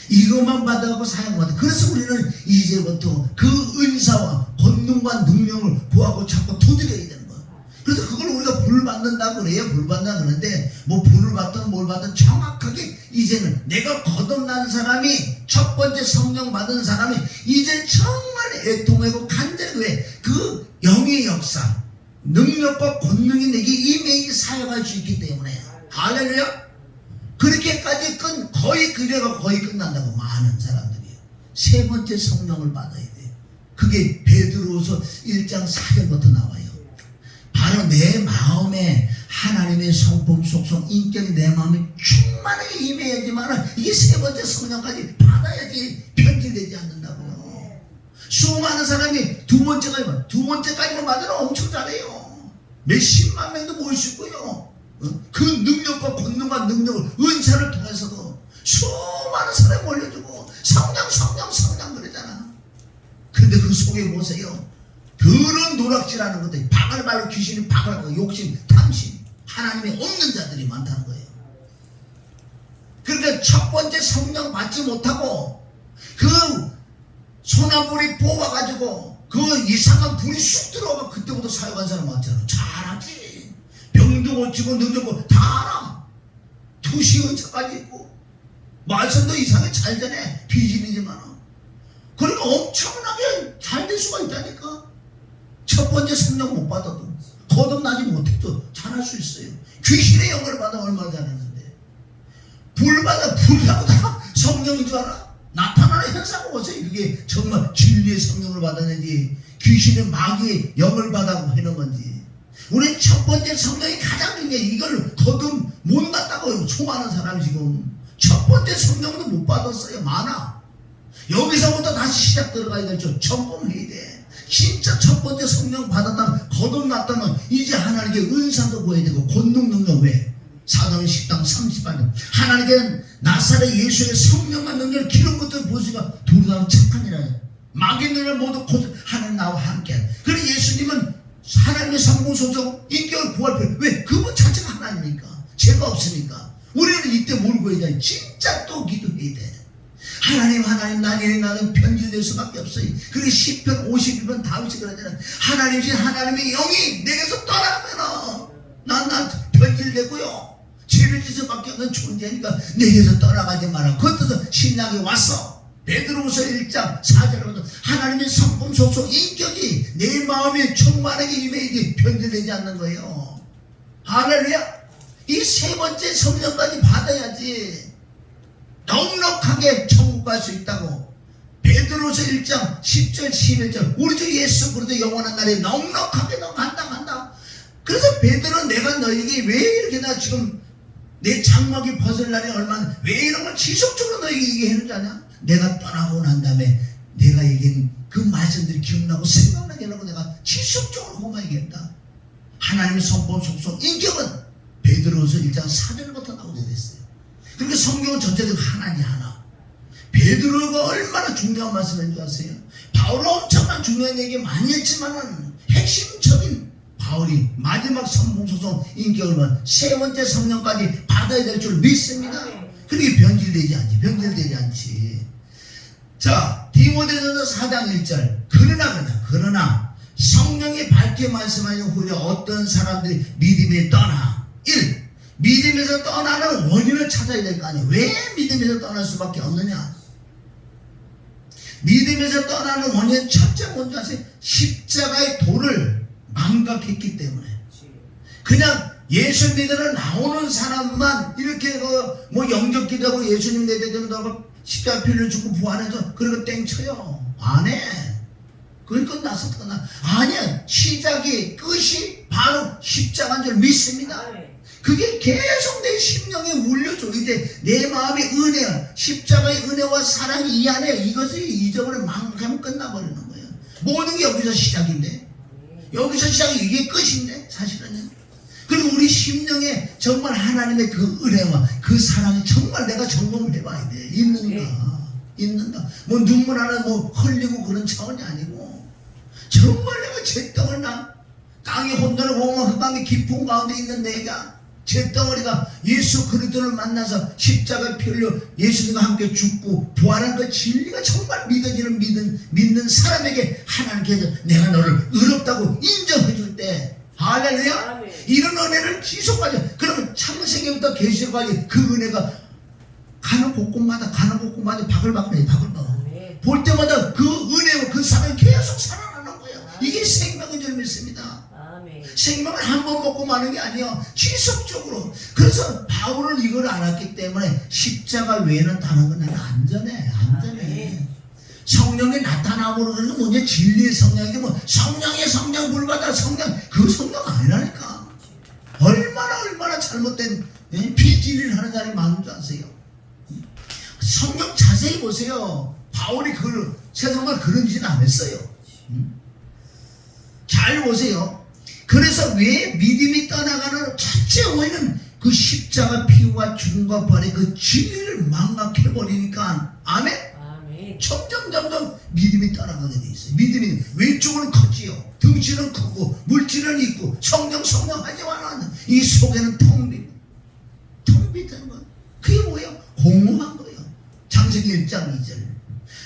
이것만 받아가고 사용받아. 그래서 우리는 이제부터 그 은사와 권능과 능력을 구하고 찾고 두드려야 되는 거예요. 그래서 그걸 우리가 불 받는다고 그래요. 불 받는다 그러는데 뭐 불을 받든 뭘 받든 정확하게 이제는 내가 거듭난 사람이, 첫 번째 성령 받은 사람이 이제 정말 애통하고 간절히, 왜? 그 영의 역사, 능력과 권능이 내게 임해 사용할 수 있기 때문에. 할렐루야. 그렇게까지 거의 그래가 거의 끝난다고 많은 사람들이에요. 3번째 성령을 받아야 돼요. 그게 베드로후서 1장 4절부터 나와요. 바로 내 마음에 하나님의 성품, 속성, 인격이 내 마음에 충만하게 임해야지만 이게 3번째 성령까지 받아야지 변질되지 않는다고요. 수많은 사람이 두 번째까지만 받으면 엄청 잘해요. 몇십만 명도 모일 수 있고요. 그 능력과 권능과 능력을 은사를 통해서도 수많은 사람이 몰려주고 성령 그러잖아. 그런데 그 속에 보세요. 그런 노락질하는 것들, 바글바글 귀신이 바글바글 욕심, 탐심, 하나님이 없는 자들이 많다는 거예요. 그러니까 첫 번째 성령 받지 못하고 그 소나물이 뽑아가지고 그 이상한 불이 쑥 들어가 그때부터 사역한 사람 많잖아. 잘하지. 병도 고치고 능력고 다 알아. 투시 은사까지 있고 말씀도 이상하게 잘 되네. 비질이지만 그러니까 엄청나게 잘 될 수가 있다니까. 첫 번째 성령 못 받아도, 거듭나지 못해도 잘할 수 있어요. 귀신의 영을 받아 얼마나 잘하는데. 불하고 다 성령인 줄 알아? 나타나는 현상을 보세요. 그게 정말 진리의 성령을 받았는지 귀신의 마귀의 영을 받아 하는 건지. 우리 첫 번째 성령이 가장 중요해. 이걸 거듭 못 났다고 수많은 사람이 지금 첫 번째 성령도 못 받았어요. 많아. 여기서부터 다시 시작 들어가야 될 줄 점검해야 돼. 진짜 첫 번째 성령 받았다면, 거듭났다면 이제 하나님께 은사도 보여야 되고 권능 능력. 왜? 사도행 10장 38절 하나님께 나사렛 예수의 성령과 능력을 기른 것들 보시가 두루다는 착한이라. 마귀들을 모두 하나님 나와 함께. 그래 예수님은 하나님의 성공 소속 인격을 구할 필요. 왜? 그분 자체가 하나님이니까. 죄가 없으니까. 우리는 이때 뭘 구해야 돼? 진짜 또 기도해야 돼. 하나님 나는 편질될 수밖에 없어요. 그리고 시편 51편 다윗이 그러잖아요. 하나님이신 하나님의 영이 내게서 떠나면 난 편질되고요. 죄를 짓을 수밖에 없는 존재니까 내게서 떠나가지 마라. 그것도 신약에 왔어. 베드로후서 1장 4절에 하나님의 성품 속성 인격이 내 마음에 충만하게 임해야지 변질되지 않는 거예요. 할렐루야. 이 3번째 성령까지 받아야지 넉넉하게 천국 갈 수 있다고. 베드로후서 1장 10절 11절 우리 주 예수 그리스도 영원한 날에 넉넉하게 너 간다. 그래서 베드로는 내가 너에게 왜 이렇게 나 지금 내 장막이 벗을 날이 얼마나, 왜 이런 걸 지속적으로 너에게 얘기하는지 아냐? 내가 떠나고 난 다음에 내가 얘기한 그 말씀들이 기억나고 생각나게 하려고 내가 지속적으로 그만 얘기했다. 하나님의 성품 속성 인격은 베드로후서 1장 4절부터 나오게 됐어요. 그러니까 성경은 전체적으로 하나니 하나. 베드로가 얼마나 중요한 말씀인 줄 아세요? 바울은 엄청난 중요한 얘기 많이 했지만은 핵심적인 바울이 마지막 성품 속성 인격을 3번째 성령까지 받아야 될 줄 믿습니다. 그게 변질되지 않지. 자, 디모데전서 4장 1절 그러나 성령이 밝게 말씀하신 후에 어떤 사람들이 믿음에 떠나. 1. 믿음에서 떠나는 원인을 찾아야 될 거 아니에요. 왜 믿음에서 떠날 수밖에 없느냐? 믿음에서 떠나는 원인 첫째 뭔지 아세요? 십자가의 도를 망각했기 때문에. 그냥 예수 믿으러 나오는 사람만 이렇게 뭐 영접 기도하고 예수님 내대전도 하고 십자가 피를 주고 부활해서 그리고 땡쳐요. 안 해. 그걸 끝나서 아니야. 시작이 끝이 바로 십자가인 줄 믿습니다. 그게 계속 내 심령에 울려줘. 이제 내 마음의 은혜, 십자가의 은혜와 사랑이 이 안에 이것을 잊어버리면 망각하면 끝나버리는 거예요. 모든 게 여기서 시작인데, 여기서 시작이 이게 끝인데 사실은요. 그리고 우리 심령에 정말 하나님의 그 은혜와 그 사랑이 정말 내가 점검을 해봐야 돼. 있는가? 뭐 눈물 하나 뭐 흘리고 그런 차원이 아니고 정말 내가 잿덩어리 땅이 혼돈을 공허한 흑암의 깊은 가운데 있는 내가 잿덩어리가 예수 그리스도를 만나서 십자가에 피 흘려 예수님과 함께 죽고 부활한 그 진리가 정말 믿는 사람에게 하나님께서 내가 너를 의롭다고 인정해 줄 때, 할렐루야, 이런 은혜를 지속하죠. 그러면 창세기부터 계시록까지 그 은혜가 가는 곳곳마다 바글바글해. 볼 때마다 그 은혜와 그 사랑이 계속 살아나는 거예요. 이게 생명인 줄 믿습니다. 생명을 한 번 먹고 마는 게 아니에요. 지속적으로. 그래서 바울은 이걸 알았기 때문에 십자가 외에는 다른 건 나는 안전해. 성령이 나타나고 그러는 건 뭐냐? 진리의 성령이지 뭐 성령의 성령 불받아 성령, 그 성령 아니라니까. 얼마나 잘못된 비진리를 하는 사람이 많은 줄 아세요? 성경 자세히 보세요. 바울이 세상말 그런 짓은 안 했어요. 잘 보세요. 그래서 왜 믿음이 떠나가는 첫째 원인은 그 십자가 피와 죽음과 부활의 그 진리를 망각해버리니까, 아멘? 점점 믿음이 떠나가게 돼 있어요. 믿음이 왼쪽은 커지요, 덩치는 크고 물질은 있고 성령 하지만은 이 속에는 텅 비는 거예요. 그게 뭐예요? 공허한 거예요. 창세기 1장 2절.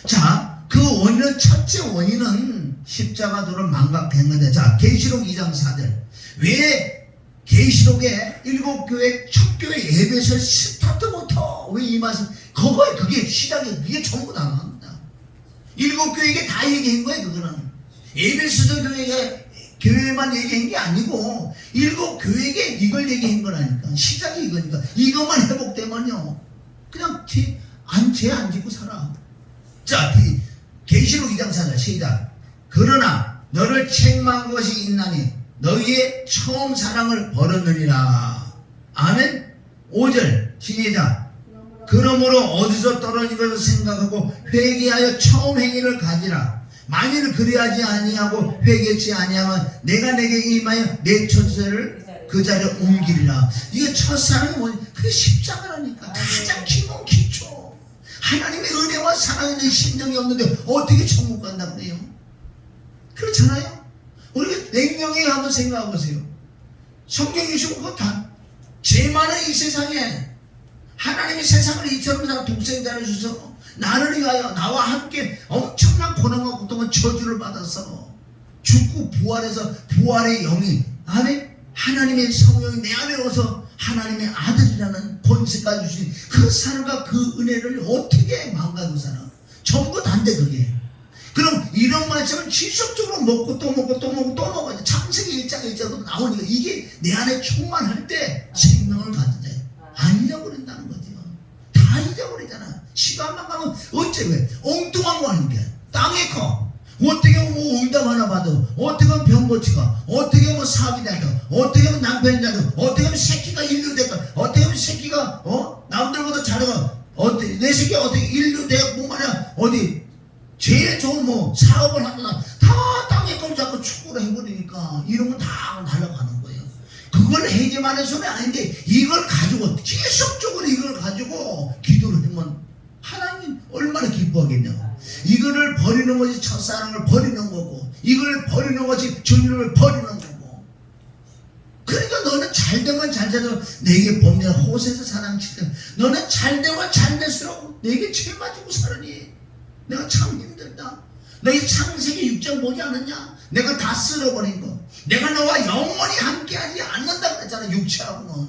자, 그 원인은, 첫째 원인은 십자가도를 망각한 건데, 자, 계시록 2장 4절. 왜 계시록에 일곱 교회, 첫 교회 예배에서 스타트부터 왜 이 말씀, 그게 시작이, 그게 전부 다 나옵니다. 일곱 교회에게 다 얘기한 거예요. 그거는 에베소서 교회만 얘기한 게 아니고 일곱 교회에게 이걸 얘기한 거라니까. 시작이 이거니까. 이것만 회복되면요 그냥 죄 안 짓고 살아. 자, 계시록 2장 4절 시작. 그러나 너를 책망한 것이 있나니 너희의 처음 사랑을 버렸느니라. 아멘. 5절 시작. 그러므로 어디서 떨어진 것을 생각하고 회개하여 처음 행위를 가지라. 만일 그리하지 아니하고 회개치 아니하면 내가 내게 임하여 내 첫째를 그 자리에 옮기리라. 이게 첫사랑이 뭐냐? 그게 십자가라니까. 가장 기초. 하나님의 은혜와 사랑에 대한 심정이 없는데 어떻게 천국 간다고 그래요? 그렇잖아요. 우리가 냉정히 한번 생각해 보세요. 성경이 주시고 그거 다 죄 많은 이 세상에 하나님이 세상을 이처럼 다 독생자를 주셔서 나를 위하여 나와 함께 엄청난 고난과 고통과 저주를 받아서 죽고 부활해서 부활의 영이 안에 하나님의 성령이 내 안에 오서 하나님의 아들이라는 권세까지 주신 그 사랑과 그 은혜를 어떻게 망가지고 살아? 전부 다인데 그게. 그럼 이런 말씀을 지속적으로 먹고 또 먹어야 돼. 창세기 1장 1절도 나오니까 이게 내 안에 충만할 때 생명을 가지대. 안 잊어버린다는 거죠. 다 잊어버리잖아. 시간만 가면 어째 왜? 엉뚱한 거 아닌 게 땅에 커. 어떻게 뭐 응답 하나 받아, 어떻게 하면 병 고치가, 어떻게 하면 사업이 될까, 어떻게 하면 남편이 될까, 어떻게 하면 새끼가 인류 될까, 어떻게 하면 새끼가 남들보다 잘해가, 내 새끼가 어떻게 인류 대학 뭐 말이야 어디 제일 좋은 뭐 사업을 하거나 다 땅에 걸 자꾸 축구를 해버리니까 이러면 다 날아가는 거예요. 그걸 해지만 해서는 아닌데 이걸 가지고 지속적으로 이걸 가지고 기도를 하면 하나님 얼마나 기뻐하겠냐고. 이거를 버리는 것이 첫사랑을 버리는 거고, 이걸 버리는 것이 주님을 버리는 거고. 그러니까 너는 잘되면 잘되면 내게 범죄 호세에서 사랑치되 너는 잘되면 잘될수록 내게 죄 맞고 살으니 내가 참 힘들다. 너희 창세기 6장 보지 않았냐? 내가 다 쓸어버린 거. 내가 너와 영원히 함께하지 않는다고 그랬잖아. 육체하고는.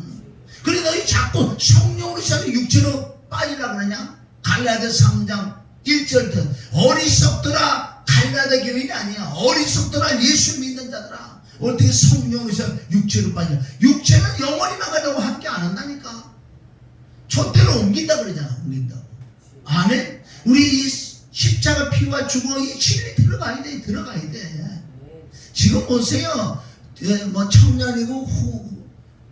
그래 너희 자꾸 성령으로 시작해 육체로 빠지라고 그러냐? 갈라디아서 3장 1절부터 어리석더라. 갈라디아 교인이 아니야. 어리석더라. 예수 믿는 자들아. 어떻게 성령에서 육체로 빠져? 육체는 영원히 나가려고 함께 안 한다니까. 촛대로 옮긴다 그러잖아. 옮긴다고. 아멘. 우리 이 십자가 피와 죽어 이 진리 들어가야 돼. 지금 보세요. 뭐 청년이고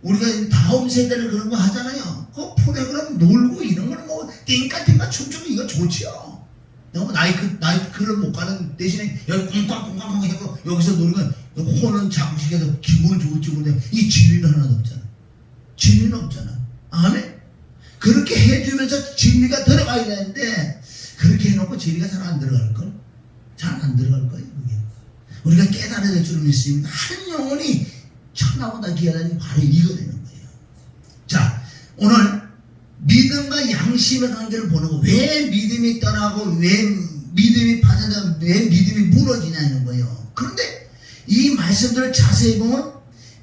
우리가 다음 세대를 그런 거 하잖아요. 그 프로그램 놀고 이런 거는 뭐 띵까띵까 춤추고 이거 좋지요. 너무 나이트 클럽 못 가는 대신에 여기 꽁꽝꽁꽝 해고 여기서 우리가 혼은 장식해서 기분을 좋을지 모르는데 이 진리는 하나도 없잖아. 진리는 없잖아. 아멘. 그렇게 해주면서 진리가 들어가야 되는데 그렇게 해놓고 진리가 잘 안 들어갈걸? 잘 안 들어갈 거예요. 그게. 우리가 깨달아야 될 줄 믿습니다. 한 영혼이 천하보다 귀하다니 바로 이거 되는 거예요. 자, 오늘 믿음과 양심의 관계를 보는 거. 왜 믿음이 떠나고 왜 믿음이 파전되고 왜 믿음이 무너지냐는 거예요. 그런데 이 말씀들을 자세히 보면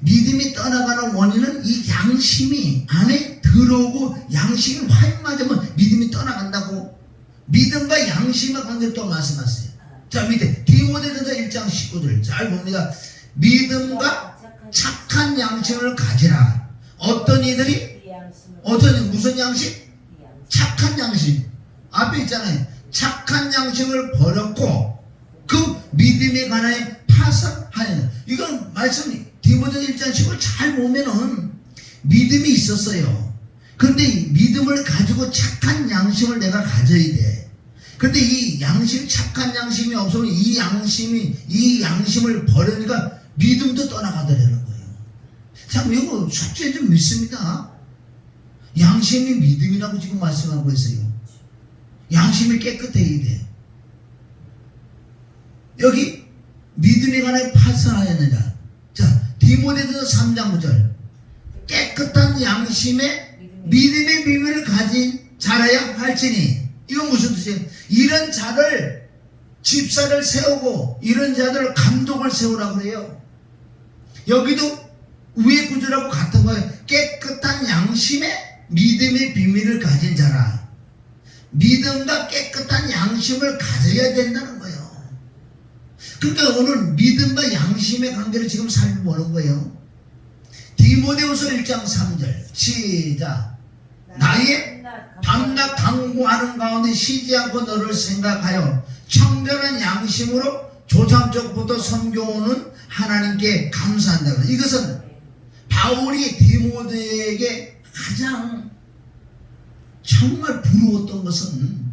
믿음이 떠나가는 원인은 이 양심이 안에 들어오고 양심이 화인 맞으면 믿음이 떠나간다고. 믿음과 양심의 관계를 또 말씀하세요. 자, 밑에 디모데전서 1장 19절 잘 봅니다. 믿음과 착한 양심을 가지라. 어떤 이들이 무슨 양심? 착한 양심. 앞에 있잖아요. 착한 양심을 버렸고 그 믿음에 관하여 파산하여. 이건 말씀 디모데전서 1장 19절 잘 보면은 믿음이 있었어요. 그런데 이 믿음을 가지고 착한 양심을 내가 가져야 돼. 그런데 이 양심, 착한 양심이 없으면 이 양심을 버리니까 믿음도 떠나가더라는 거예요. 참, 이거 숙제 좀 믿습니다. 양심이 믿음이라고 지금 말씀하고 있어요. 양심이 깨끗해야 돼. 여기 믿음에 관해 파산하였느냐. 자, 디모데전서 3장 9절. 깨끗한 양심에 믿음의 비밀을 가진 자라야 할지니. 이건 무슨 뜻이에요? 이런 자를 집사를 세우고 이런 자들 감독을 세우라고 그래요. 여기도 위의 구절하고 같은 거예요. 깨끗한 양심에 믿음의 비밀을 가진 자라. 믿음과 깨끗한 양심을 가져야 된다는 거예요. 그러니까 오늘 믿음과 양심의 관계를 지금 살펴보는 거예요. 디모데후서 1장 3절 시작. 나의 밤낮 강구하는 가운데 쉬지 않고 너를 생각하여 청결한 양심으로 조상적부터 섬겨오는 하나님께 감사한다. 이것은 바울이 디모데에게 가장 정말 부러웠던 것은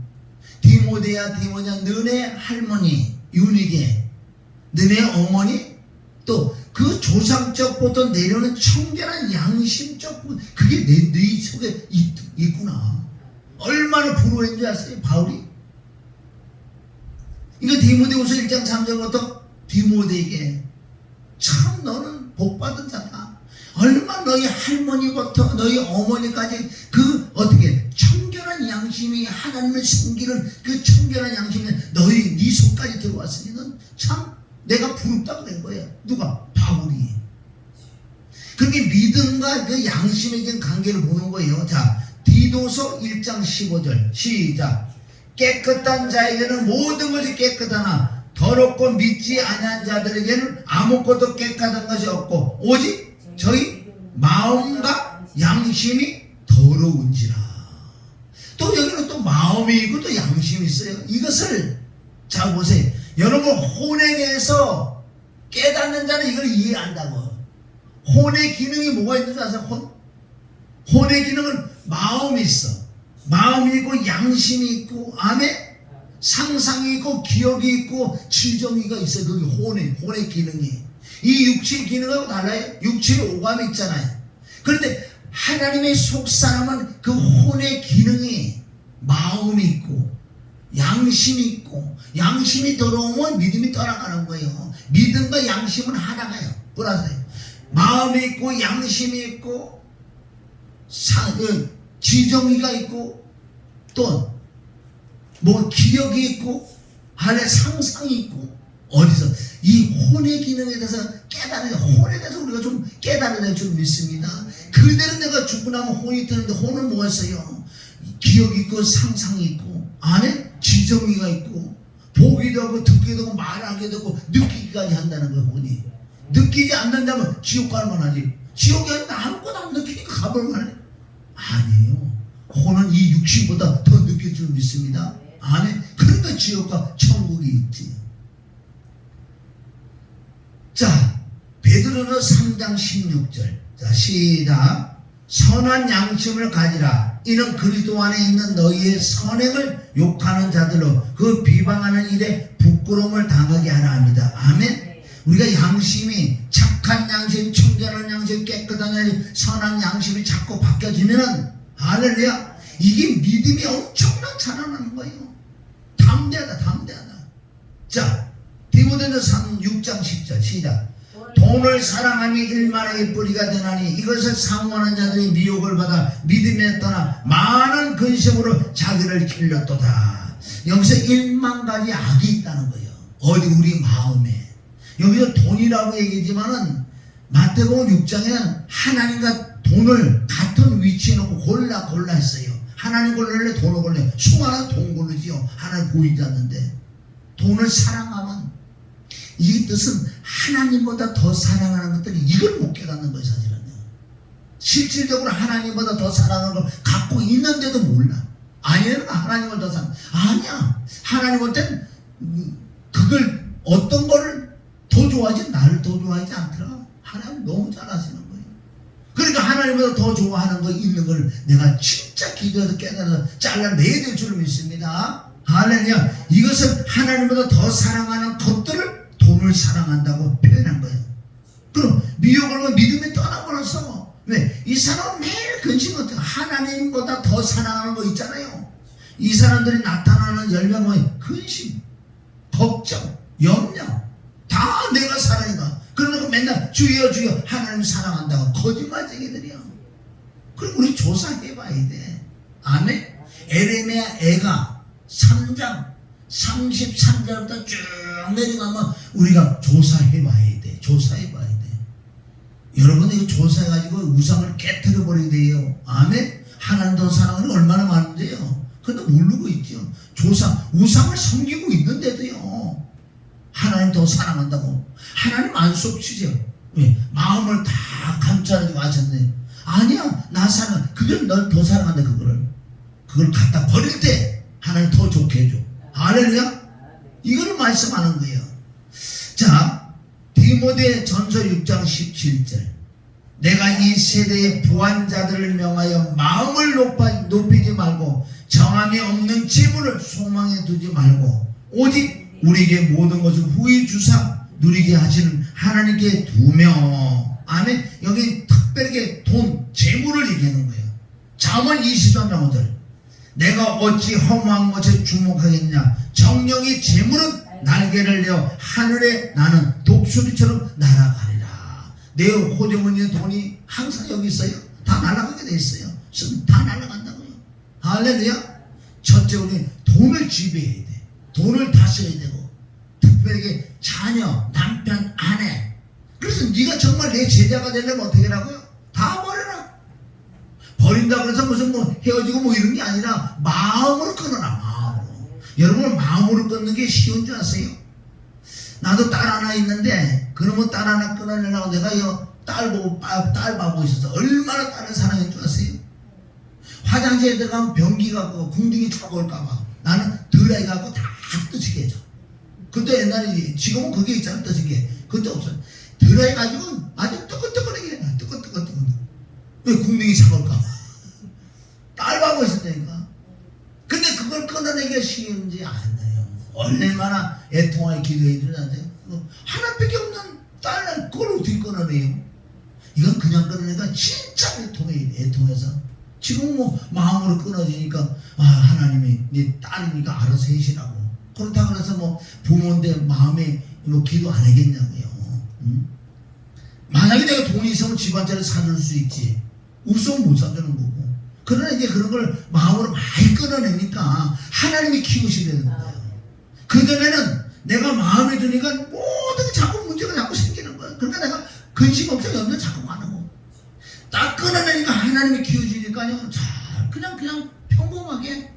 디모데야 너네 할머니 유니게 너네 어머니 또 그 조상적부터 내려오는 청결한 양심적 그게 네 속에 있구나. 얼마나 부러워했는지 아세요? 바울이? 이거 디모데후서 1장 3절부터 디모데에게 참 너는 복받은 자다. 얼마나 너희 할머니부터 너희 어머니까지 그 어떻게 청결한 양심이 하나님을 섬기는 그 청결한 양심이 네 속까지 들어왔으니 넌 참 내가 부럽다고 된 거예요. 누가? 바울이. 그게 믿음과 그 양심에 대한 관계를 보는 거예요. 자, 디도서 1장 15절 시작. 깨끗한 자에게는 모든 것이 깨끗하나 더럽고 믿지 아니한 자들에게는 아무것도 깨끗한 것이 없고 오직 저희 마음과 양심이 더러운지라. 또 여기는 또 마음이 있고 또 양심이 있어요. 이것을 자 보세요. 여러분 혼에 대해서 깨닫는 자는 이걸 이해한다고. 혼의 기능이 뭐가 있는 줄 아세요? 혼의 기능은 마음이 있어. 마음이 있고 양심이 있고 아멘? 상상이 있고 기억이 있고 지정이가 있어요. 그게 혼의 기능이. 이 육체의 기능하고 달라요. 육체의 오감이 있잖아요. 그런데 하나님의 속사람은 그 혼의 기능이 마음이 있고 양심이 있고 양심이 들어오면 믿음이 떠나가는 거예요. 믿음과 양심은 하나가요. 보라세요. 마음이 있고 양심이 있고 지정이가 있고 또 뭐 기억이 있고 안에 상상이 있고 어디서 이 혼의 기능에 대해서 깨달아야 혼에 대해서 우리가 좀 깨달아야 될 줄 믿습니다. 그대로 내가 죽고 나면 혼이 뜨는데 혼은 뭐였어요? 기억이 있고 상상이 있고 안에 지정이가 있고 보기도 하고 듣기도 하고 말하기도 하고 느끼기까지 한다는 거예요. 혼이 느끼지 않는다면 지옥 갈 만하지. 지옥에 아무것도 안 느끼니까 가볼 만해. 아니에요. 혼은 이 육신보다 더 느낄 줄 믿습니다. 아멘. 그러니까 지옥과 천국이 있지. 자, 베드로는 3장 16절. 자, 시작. 선한 양심을 가지라. 이는 그리스도 안에 있는 너희의 선행을 욕하는 자들로 그 비방하는 일에 부끄러움을 당하게 하라 합니다. 아멘. 우리가 양심이 착한 양심, 청결한 양심, 깨끗한 양심, 선한 양심이 자꾸 바뀌어지면은 할렐루야, 이게 믿음이 엄청나게 자라나는 거예요. 담대하다. 자, 디모데전서 6장 10절 시작. 돈을 사랑함이 일만의 뿌리가 되나니 이것을 사모하는 자들이 미혹을 받아 믿음에 떠나 많은 근심으로 자기를 길렀도다. 여기서 1만 가지 악이 있다는 거예요. 어디 우리 마음에. 여기서 돈이라고 얘기하지만은 마태복음 6장에는 하나님과 돈을 같은 위치에 놓고 골라 했어요. 하나님 골라래, 돈을 골라래. 수많은 돈 고르지요. 하나님 보이지 않는데. 돈을 사랑하면 이 뜻은 하나님보다 더 사랑하는 것들이 이걸 못 깨닫는 거예요. 사실은요. 실질적으로 하나님보다 더 사랑하는 걸 갖고 있는데도 몰라. 아니야, 하나님을 더 사랑. 아니야. 하나님 볼 땐 그걸 어떤 거를 더 좋아하지 나를 더 좋아하지 않더라. 하나님 너무 잘 아시는 거예요. 그러니까 하나님보다 더 좋아하는 거 있는 걸 내가 진짜 기도해서 깨달아서 잘라내야 될 줄 믿습니다. 할렐루야. 이것은 하나님보다 더 사랑하는 것들을 돈을 사랑한다고 표현한 거예요. 그럼 미혹을 믿음이 떠나버렸어. 왜? 이 사람은 매일 근심을 하나님보다 더 사랑하는 거 있잖아요. 이 사람들이 나타나는 열매가 근심, 걱정, 염려, 다 내가 사랑한다. 그러니까 맨날 주여 하나님 사랑한다고 거짓말쟁이들이야. 그럼 우리 조사해봐야 돼. 아멘. 에레미야 애가 3장 33절부터 쭉 내려가면 우리가 조사해봐야 돼. 여러분 이거 조사해가지고 우상을 깨트려 버리게 돼요. 아멘. 하나님 더 사랑하는 얼마나 많은데요. 근데 모르고 있죠. 우상을 섬기고 있는데도요. 하나님 더 사랑한다고. 하나님 안 속치죠. 왜? 마음을 다 감싸고 하셨네. 아니야, 나 사랑. 그걸 널 더 사랑한다. 그걸 갖다 버릴 때 하나님 더 좋게 해줘. 할렐루야. 이걸 말씀하는 거예요. 자, 디모데 전서 6장 17절. 내가 이 세대의 부한자들을 명하여 마음을 높이지 말고 정함이 없는 재물을 소망에 두지 말고 오직 우리에게 모든 것을 후히 주사 누리게 하시는 하나님께 두며. 아멘. 여기 특별하게 돈, 재물을 얘기하는 거예요. 잠언 20장 5절. 내가 어찌 허무한 것에 주목하겠냐. 정령이 재물은 날개를 내어 하늘에 나는 독수리처럼 날아가리라. 내 호주머니에 돈이 항상 여기 있어요. 다 날아가게 돼 있어요. 다 날아간다고요. 할렐루야. 첫째, 우리 돈을 지배해야 돼. 돈을 다스려야 되고, 특별하게 자녀, 남편, 아내. 그래서 네가 정말 내 제자가 되려면 어떻게 하라고요? 다 버려라. 버린다 그래서 무슨 헤어지고 이런 게 아니라 마음으로 끊어라. 마음으로. 여러분 마음으로 끊는 게 쉬운 줄 아세요? 나도 딸 하나 있는데 그러면 딸 하나 끊어내려고 내가 딸 봐보고 있었어. 얼마나 딸을 사랑할 줄 아세요? 화장실에 들어가면 변기 갖고 궁둥이 차가울까봐 나는 드라이 갖고 다 뜨지게 해줘. 그때 옛날에 지금은 그게 있잖아. 뜨지게. 그때 없어. 드라이 가지고 아주 뜨끈뜨끈하게 해. 뜨끈뜨끈. 왜 궁둥이 차가울까봐. 딸 봐보고 있었다니까. 근데 그걸 끊어내기가 쉬운지 않아요. 얼마나 애통하게 기도해 주는데 하나밖에 없는 딸을 그걸 어떻게 끊어내요? 이건 그냥 끊어내니까 진짜 애통해서 지금 마음으로 끊어지니까 하나님이 네 딸이니까 알아서 해시라고. 그렇다고 해서 부모인데 마음에 기도 안 하겠냐고요. 만약에 내가 돈이 있으면 집안짜리 사줄 수 있지. 없으면 못 사주는 거고. 그러나 이제 그런 걸 마음으로 많이 끊어내니까 하나님이 키우시려는 거예요. 그전에는 내가 마음에 드니까 모든 자꾸 문제가 자꾸 생기는 거예요. 그러니까 내가 근심 없이 염려 자꾸 많고 딱 끊어내니까 하나님이 키워주니까요. 그냥 평범하게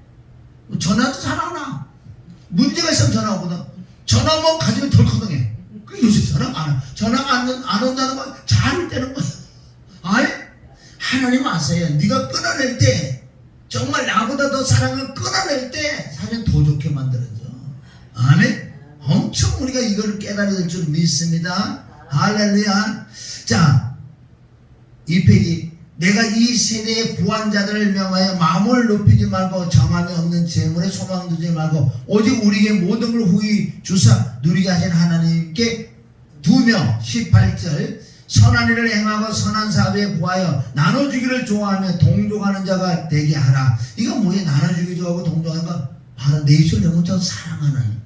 전화도 잘 안 와. 문제가 있으면 전화 오거든. 전화 오면 가슴이 덜커덩해. 그 요새 전화가 안 온다는 건 잘 되는 거예요. 아니? 하나님 아세요. 네가 끊어낼 때 정말 나보다 더 사랑을 끊어낼 때 사실 더 좋게 만들어줘. 아멘. 엄청 우리가 이거를 깨달아야 될 줄 믿습니다. 할렐루야. 자, 이 페이지. 내가 이 세대의 부한자들을 명하여 마음을 높이지 말고 정함이 없는 재물에 소망 두지 말고 오직 우리에게 모든 걸 후히 주사 누리게 하신 하나님께 2명 18절 선한 일을 행하고 선한 사업에 구하여 나눠주기를 좋아하며 동족하는 자가 되게 하라. 이거 뭐예요? 나눠주기 좋아하고 동족하는 거 바로 내 입술 내 문자 사랑하는,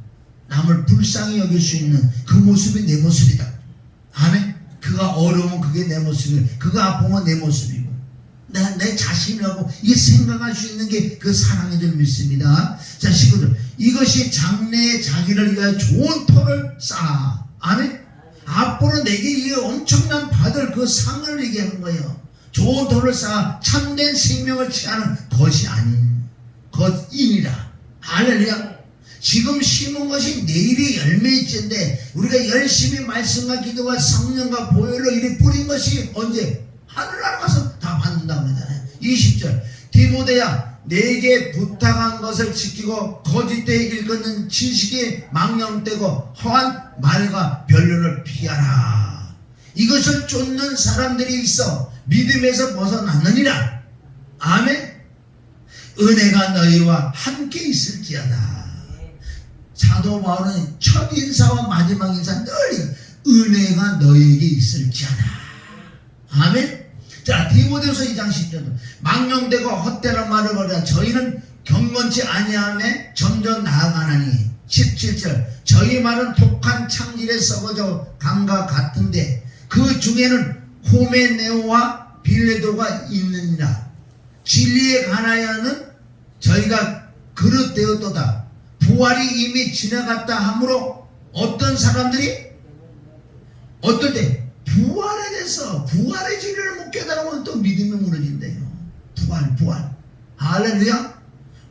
남을 불쌍히 여길 수 있는 그 모습이 내 모습이다. 아멘. 그가 어려우면 그게 내 모습이고, 그가 아프면 내 모습이고, 내 자신이라고 이게 생각할 수 있는 게 그 사랑인 줄 믿습니다. 자, 19절 이것이 장래에 자기를 위하여 좋은 터를 쌓아. 아멘. 앞으로 내게 이 엄청난 받을 그 상을 얘기하는 거예요. 좋은 터를 쌓아 참된 생명을 취하는 것이 아닌 것이니라. 할렐루야. 지금 심은 것이 내일이 열매일지인데 우리가 열심히 말씀과 기도와 성령과 보혈로 이리 뿌린 것이 언제? 하늘나라 가서 다 받는다고 그러잖아요. 20절 디모데야 내게 부탁한 것을 지키고 거짓되이 일컫는 지식이 망령되고 허한 말과 변론을 피하라. 이것을 쫓는 사람들이 있어 믿음에서 벗어났느니라. 아멘. 은혜가 너희와 함께 있을지어다. 사도 바울은 첫 인사와 마지막 인사 늘 은혜가 너희에게 있을지어다. 아멘. 자, 디모데후서 2장 10절 망령되고 헛되는 말을 버리라. 저희는 경건치 아니하며 점점 나아가나니. 17절 저희 말은 독한 창질에 썩어져 감과 같은데 그 중에는 호메네오와 빌레도가 있느니라. 진리에 관하여는 저희가 그릇되었도다. 부활이 이미 지나갔다 하므로 어떤 사람들이 어떨 때 부활에 대해서 부활의 진리를 못 깨달으면 또 믿음이 무너진대요. 부활 할렐루야.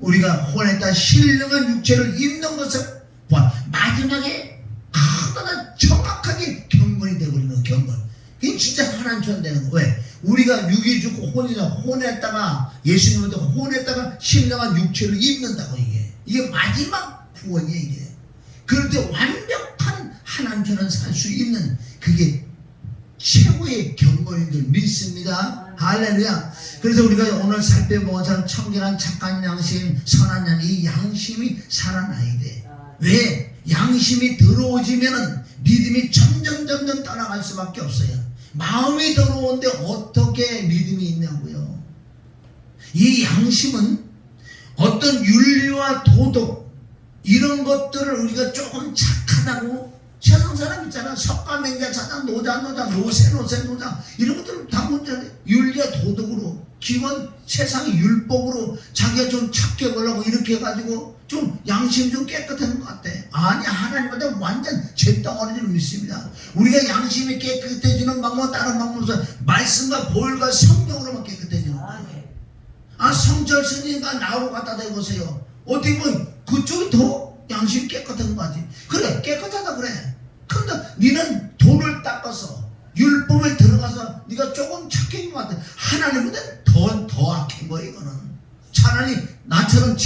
우리가 혼했다 신령한 육체를 입는 것을 부활. 마지막에 하나가 정확하게 경건이 되어버리는 경건. 그게 진짜 하나님 편 되는 거. 왜? 우리가 육이 죽고 혼했다가 예수님한테 혼했다가 신령한 육체를 입는다고. 이게 마지막 구원이에요. 이게. 그럴 때 완벽한 하나님처럼 살 수 있는 그게 최고의 경건인 줄 믿습니다. 할렐루야. 그래서 우리가 오늘 살펴본 것처럼 청결한 착한 양심, 선한 양심, 이 양심이 살아나야 돼. 왜? 양심이 더러워지면은 믿음이 점점 떠나갈 수밖에 없어요. 마음이 더러운데 어떻게 믿음이 있냐고요. 이 양심은 어떤 윤리와 도덕 이런 것들을 우리가 조금 착하다고 세상 사람 있잖아. 석가맹자 사장 노장 노세 이런 것들 다 문제네. 윤리와 도덕으로 기본 세상의 율법으로 자기가 좀 착해 보려고 이렇게 해가지고 좀 양심 좀 깨끗한 것 같아. 아니 하나님한테 완전 잿덩어리를 믿습니다. 우리가 양심이 깨끗해지는 방법은 다른 방법은 말씀과 보혈과 성령으로만 깨끗해지는 거예요. 아 성철 스님과 나하고 갖다 대보세요. 어떻게 보면 그쪽이 더 양심이 깨끗한 것 같아. 그래 깨끗하다 그래. 근데 니는 돈을 닦아서 율법을 들어가서 네가 조금 착한 것 같아. 하나님보다 더 악한 거야 이거는. 차라리 나처럼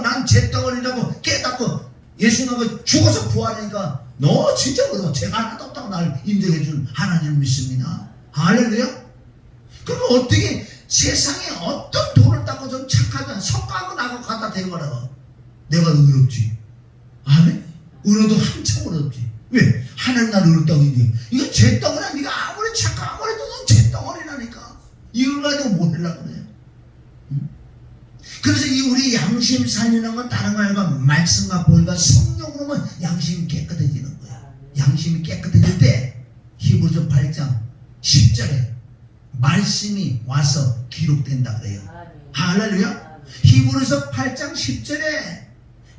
난 잿덩어리라고 깨닫고 예수님하고 죽어서 부활하니까 너 진짜 그러고 죄가 하나도 없다고 나를 인정해 준 하나님을 믿습니다. 할렐루야. 그럼 어떻게 세상에 어떤 돈을 닦고 좀 착하든 석가하고 나하고 갖다 대거라고 내가 의롭지. 아멘. 의로도 한참 의롭지. 왜? 하나님 나를 의롭다고 인정해. 이거 잿덩어리야. 네가 아무리 착하고 아무리 해도 넌 잿덩어리라니까. 이걸 가지고 뭐 하려고 그래. 그래서 이 우리 양심 살리는 건 다른 거 아니라 말씀과 보혈과 성령으로만 양심이 깨끗해지는 거야. 양심이 깨끗해질 때 히브리서 8장 10절에 말씀이 와서 기록된다 그래요. 할렐루야. 히브리서 8장 10절에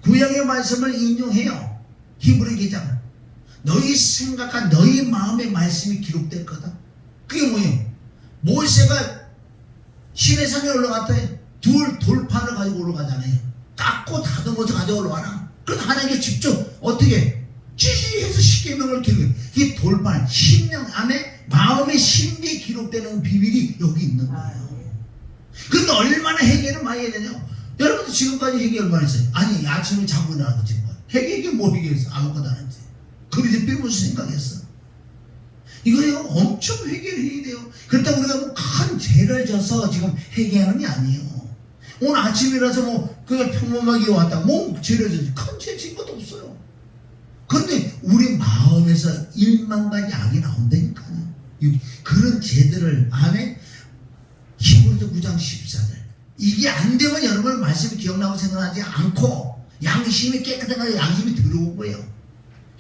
구약의 말씀을 인용해요. 히브리 기자 너희 생각과 너희 마음의 말씀이 기록될 거다. 그게 뭐예요? 모세가 시내산에 올라갔더니 돌판을 가지고 올라가잖아요. 깎고 다듬어서 가지고 올라가나. 그럼 하나님께 직접 어떻게 찌질해서 십계명을 기록해. 이 돌판 심령 안에 마음의 심리에 기록되는 비밀이 여기 있는 거예요. 그러니까 얼마나 회개를 많이 해야 되냐. 여러분도 지금까지 회개 얼마나 했어요? 아니 아침에 자고 일어나고 지금 회개 뭐 회개했어? 아무것도 안 했지. 그러지 빼면서 생각했어. 이거요 엄청 회개를 해야 돼요. 그렇다고 우리가 뭐 큰 죄를 져서 지금 회개하는 게 아니에요. 오늘 아침이라서 뭐 그냥 평범하게 왔다 뭐 죄를 졌지 큰 죄 진 것도 없어요. 그런데 우리 마음에서 1만 가지 악이 나온다니까요. 그런 죄들을 안에 히브리서 9장 14절. 이게 안 되면 여러분 말씀이 기억나고 생각하지 않고 양심이 깨끗한 거예요. 양심이 더러운 거예요.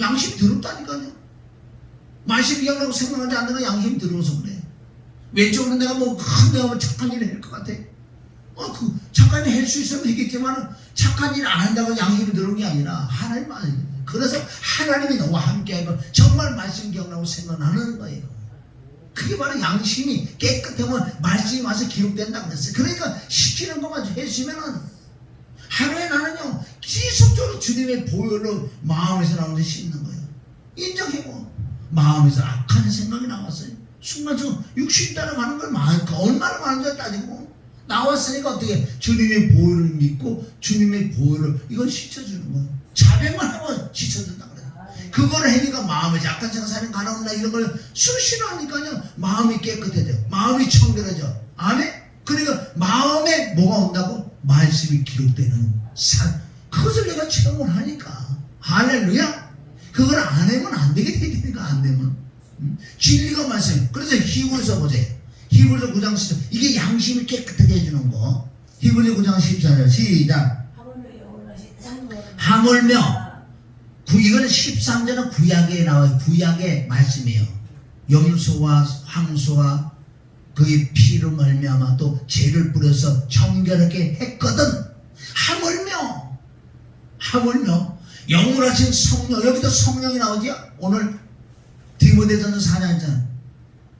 양심이 더럽다니까요. 말씀이 기억나고 생각하지 않는 건 양심이 더러워서 그래. 왼쪽으로 내가 내가 착한 일을 할 것 같아. 그 착한 일 할 수 있으면 했겠지만 착한 일을 안 한다고 양심이 더러운 게 아니라 하나님만. 그래서 하나님이 너와 함께하면 정말 말씀 기억나고 생각나는 거예요. 그게 바로 양심이 깨끗하면 말씀이 와서 기록된다고 그랬어요. 그러니까 시키는 것만 해주면은 하루에 나는요 지속적으로 주님의 보혈로 마음에서 나오는 씻는 거예요. 인정하고 마음에서 악한 생각이 나왔어요. 순간적으로 육신 따라가는 걸 얼마나 많은지 따지고 나왔으니까 어떻게 주님의 보혈을 믿고 주님의 보혈을 이걸 씻어주는 거예요. 자백만 하면 씻어준다 그래요. 그걸 하니까 마음에 약간 생사는 가나온다 이런 걸 수시로 하니까요 마음이 깨끗해져. 마음이 청결해져. 아멘? 그러니까 마음에 뭐가 온다고? 말씀이 기록되는 그것을 내가 체험을 하니까 할렐루야. 그걸 안 하면 안 되게 되니까 안 되면 진리가 말씀. 그래서 히브리서 보세요. 히브리서 9장 14절. 이게 양심을 깨끗하게 해주는 거. 히브리서 9장 14절 시작. 하물며 이거는 13절은 구약에 나와요. 구약의 말씀이에요. 염소와 황소와 그의 피로 말미암아 또 죄를 뿌려서 정결하게 했거든. 하물며 영원하신 성령. 여기도 성령이 나오죠. 오늘 디모데전서 4장이잖아요.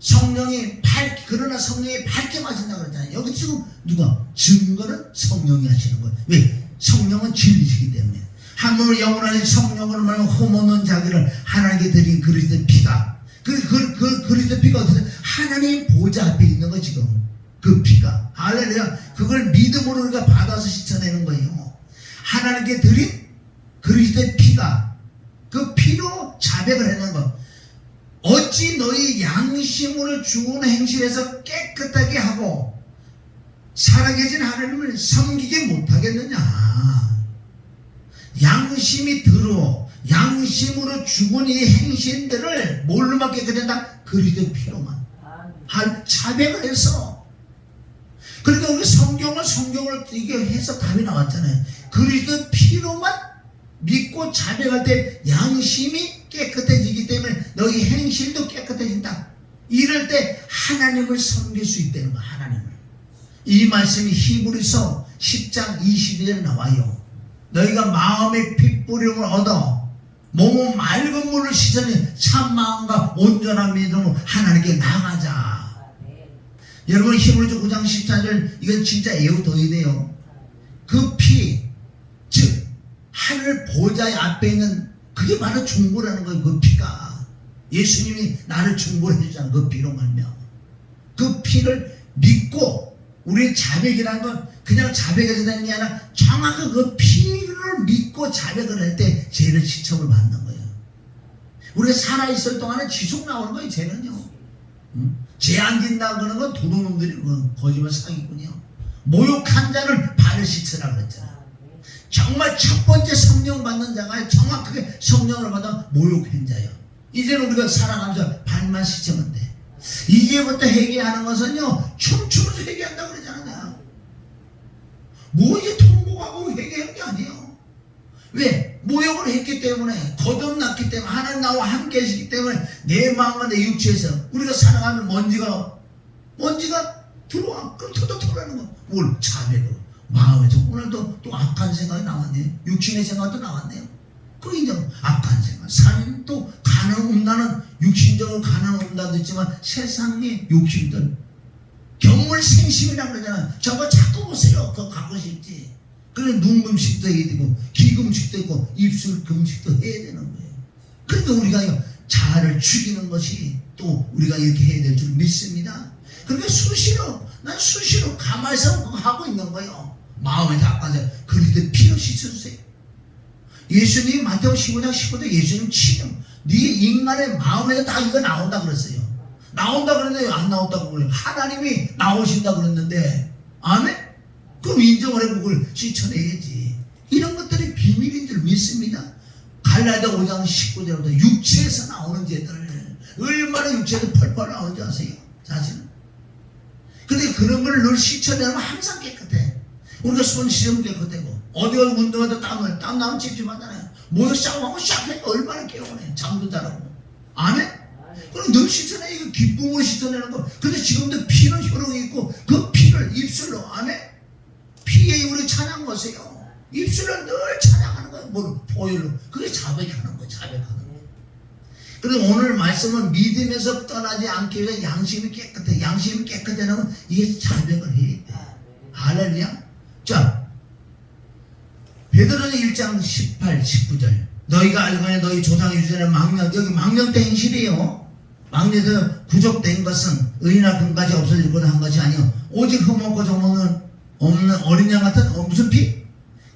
성령이 그러나 성령이 밝게 마신다고 그랬잖아요. 여기 지금 누가? 증거는 성령이 하시는 거예요. 왜? 성령은 진리시기 때문에. 하물며 영원하신 성령을 말하면 흠없는 자기를 하나님께 드린 그리스도의 피가 그리스도의 피가 어디서? 하나님 보좌 앞에 있는 거 지금 그 피가 할렐루야. 그걸 믿음으로 우리가 받아서 씻어내는 거예요. 하나님께 드린 그리스도의 피가 그 피로 자백을 해낸 거. 어찌 너희 양심으로 죽은 행실에서 깨끗하게 하고 살아계신 하나님을 섬기지 못하겠느냐. 양심이 더러워 양심으로 죽은 이 행실들을 뭘로만 깨끗한다? 그리스도의 피로만 자백을 해서. 그러니까 우리 성경을 이게 해서 답이 나왔잖아요. 그리스도의 피로만 믿고 자백할 때 양심이 깨끗해지기 때문에 너희 행실도 깨끗해진다. 이럴 때 하나님을 섬길 수 있다는 거야. 하나님을. 이 말씀이 히브리서 10장 22절에 나와요. 너희가 마음의 핏부림을 얻어 몸은 맑은 물을 씻으니 참 마음과 온전한 믿음으로 하나님께 나가자. 여러분 히브리서 9장 14절 이건 진짜 애워둬야 돼요. 그 피, 즉 하늘 보좌의 앞에 있는 그게 바로 중보라는 거예요. 그 피가 예수님이 나를 중보해 주잖아요. 그 피로 말미암아. 그 피를 믿고 우리의 자백이라는 건 그냥 자백해서 되는 게 아니라 정확히 그 피를 믿고 자백을 할 때 죄를 시청을 받는 거예요. 우리가 살아있을 동안은 지속 나오는 거예요. 죄는요. 죄 안 진다고 하는 건 도둑놈들이고 거짓말 사기꾼이요. 모욕한 자를 발을 씻으라 그랬잖아요. 정말 첫 번째 성령 받는 자가 정확하게 성령을 받아 모욕한 자예요. 이제는 우리가 살아가면서 발만 씻으면 돼. 이제부터 회개하는 것은요 춤추면서 회개한다고 그러잖아요. 뭐 이제 통곡하고 회개하는 게 아니에요. 왜? 모욕을 했기 때문에 거듭났기 때문에 하나님 나와 함께 하시기 때문에 내 마음과 내 육체에서 우리가 살아가면 먼지가 들어와. 그럼 터득하라는 거. 뭘? 자백으로 마음에서. 오늘도 또 악한 생각이 나왔네요. 육신의 생각도 나왔네요. 그 인정. 악한 생각. 살인도 가는 음란은 육신적으로 가는 음란도 있지만 세상의 욕심들 경물생심이라고 그러잖아요. 저거 자꾸 보세요. 그거 갖고 싶지. 그래 눈 금식도 해야 되고 귀 금식도 있고 입술 금식도 해야 되는 거예요. 그러니까 우리가 자아를 죽이는 것이 또 우리가 이렇게 해야 될 줄 믿습니다. 그러니까 난 수시로 가만히서 그거 하고 있는 거예요. 마음에 닦아서 그리스도의 피로 씻어주세요. 예수님 마태복음 15장 15절 예수님 치명 네 인간의 마음에서 다 이거 나온다 그랬어요. 나온다 그랬는데 안 나온다고 그래요. 하나님이 나오신다 그랬는데 아멘? 그럼 인정을 해보고 그걸 씻어내야지. 이런 것들이 비밀인 줄 믿습니다. 갈라디아 5장 19절부터 육체에서 나오는 죄들 얼마나 육체에서 펄펄 나오는지 아세요? 사실은. 근데 그런 걸 늘 씻어내면 항상 깨끗해. 우리가 손 씻으면 깨끗하고 어디가 운동하다 땀 나면 찝찝하잖아요. 모여 샤워하고 샤워하니까 얼마나 개운해. 잠도 잘하고. 아멘? 그럼 늘 씻어내. 이거 기쁨으로 씻어내는 거. 근데 지금도 피는 효력이 있고 그 피를 입술로 아멘? 피에 우리 찬양 거세요. 입술로 늘 찬양하는 거예요. 뭐 보혈로. 그게 자백하는 거예요. 자백하는 거예요. 그래서 오늘 말씀은 믿음에서 떠나지 않기 위해서 양심이 깨끗해. 양심이 깨끗하면 이게 자백을 해야 돼. 할렐루야. 자, 베드로는 1장 18, 19절. 너희가 알거냐 너희 조상의 유전의 망령. 여기 망령된 행실이에요. 망령에서 구족된 것은 의나 금까지 없어질 거다 한 것이 아니요 오직 흠없고 정없는 없는 어린 양 같은 무슨 피?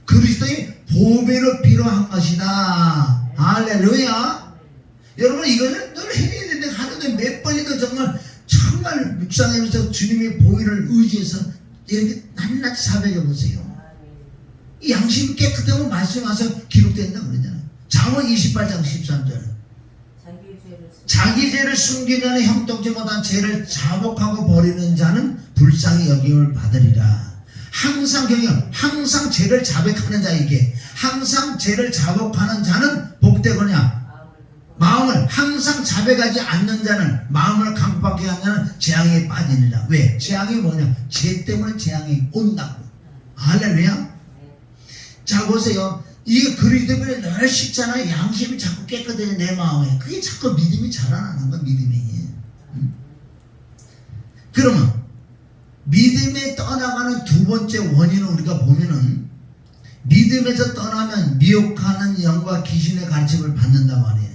그리스도의 보배로 피로 한 것이다. 할렐루야. 여러분 이거는 늘 해야 되는데 하루에 몇 번이도 정말 묵상하면서 주님의 보혈을 의지해서 이렇게 낱낱이 자백해 보세요. 이 양심이 깨끗하면 말씀 와서 기록된다 그러잖아요. 잠언 28장 13절. 자기 죄를 숨기려는 형통치 못한 죄를 자복하고 버리는 자는 불쌍히 여김을 받으리라. 항상 경영, 항상 죄를 자백하는 자에게 항상 죄를 자복하는 자는 복되거냐. 마음을 항상 자백하지 않는 자는 마음을 강박하게 하는 자는 재앙에 빠지느라. 왜? 재앙이 뭐냐? 죄 때문에 재앙이 온다고. 할렐루야. 자 보세요. 이게 그리스도를 늘 씻잖아요. 양심이 자꾸 깨끗해져 내 마음에. 그게 자꾸 믿음이 자라나는 거야. 믿음이. 그러면 믿음에 떠나가는 두 번째 원인을 우리가 보면은 믿음에서 떠나면 미혹하는 영과 귀신의 간섭을 받는단 말이에요.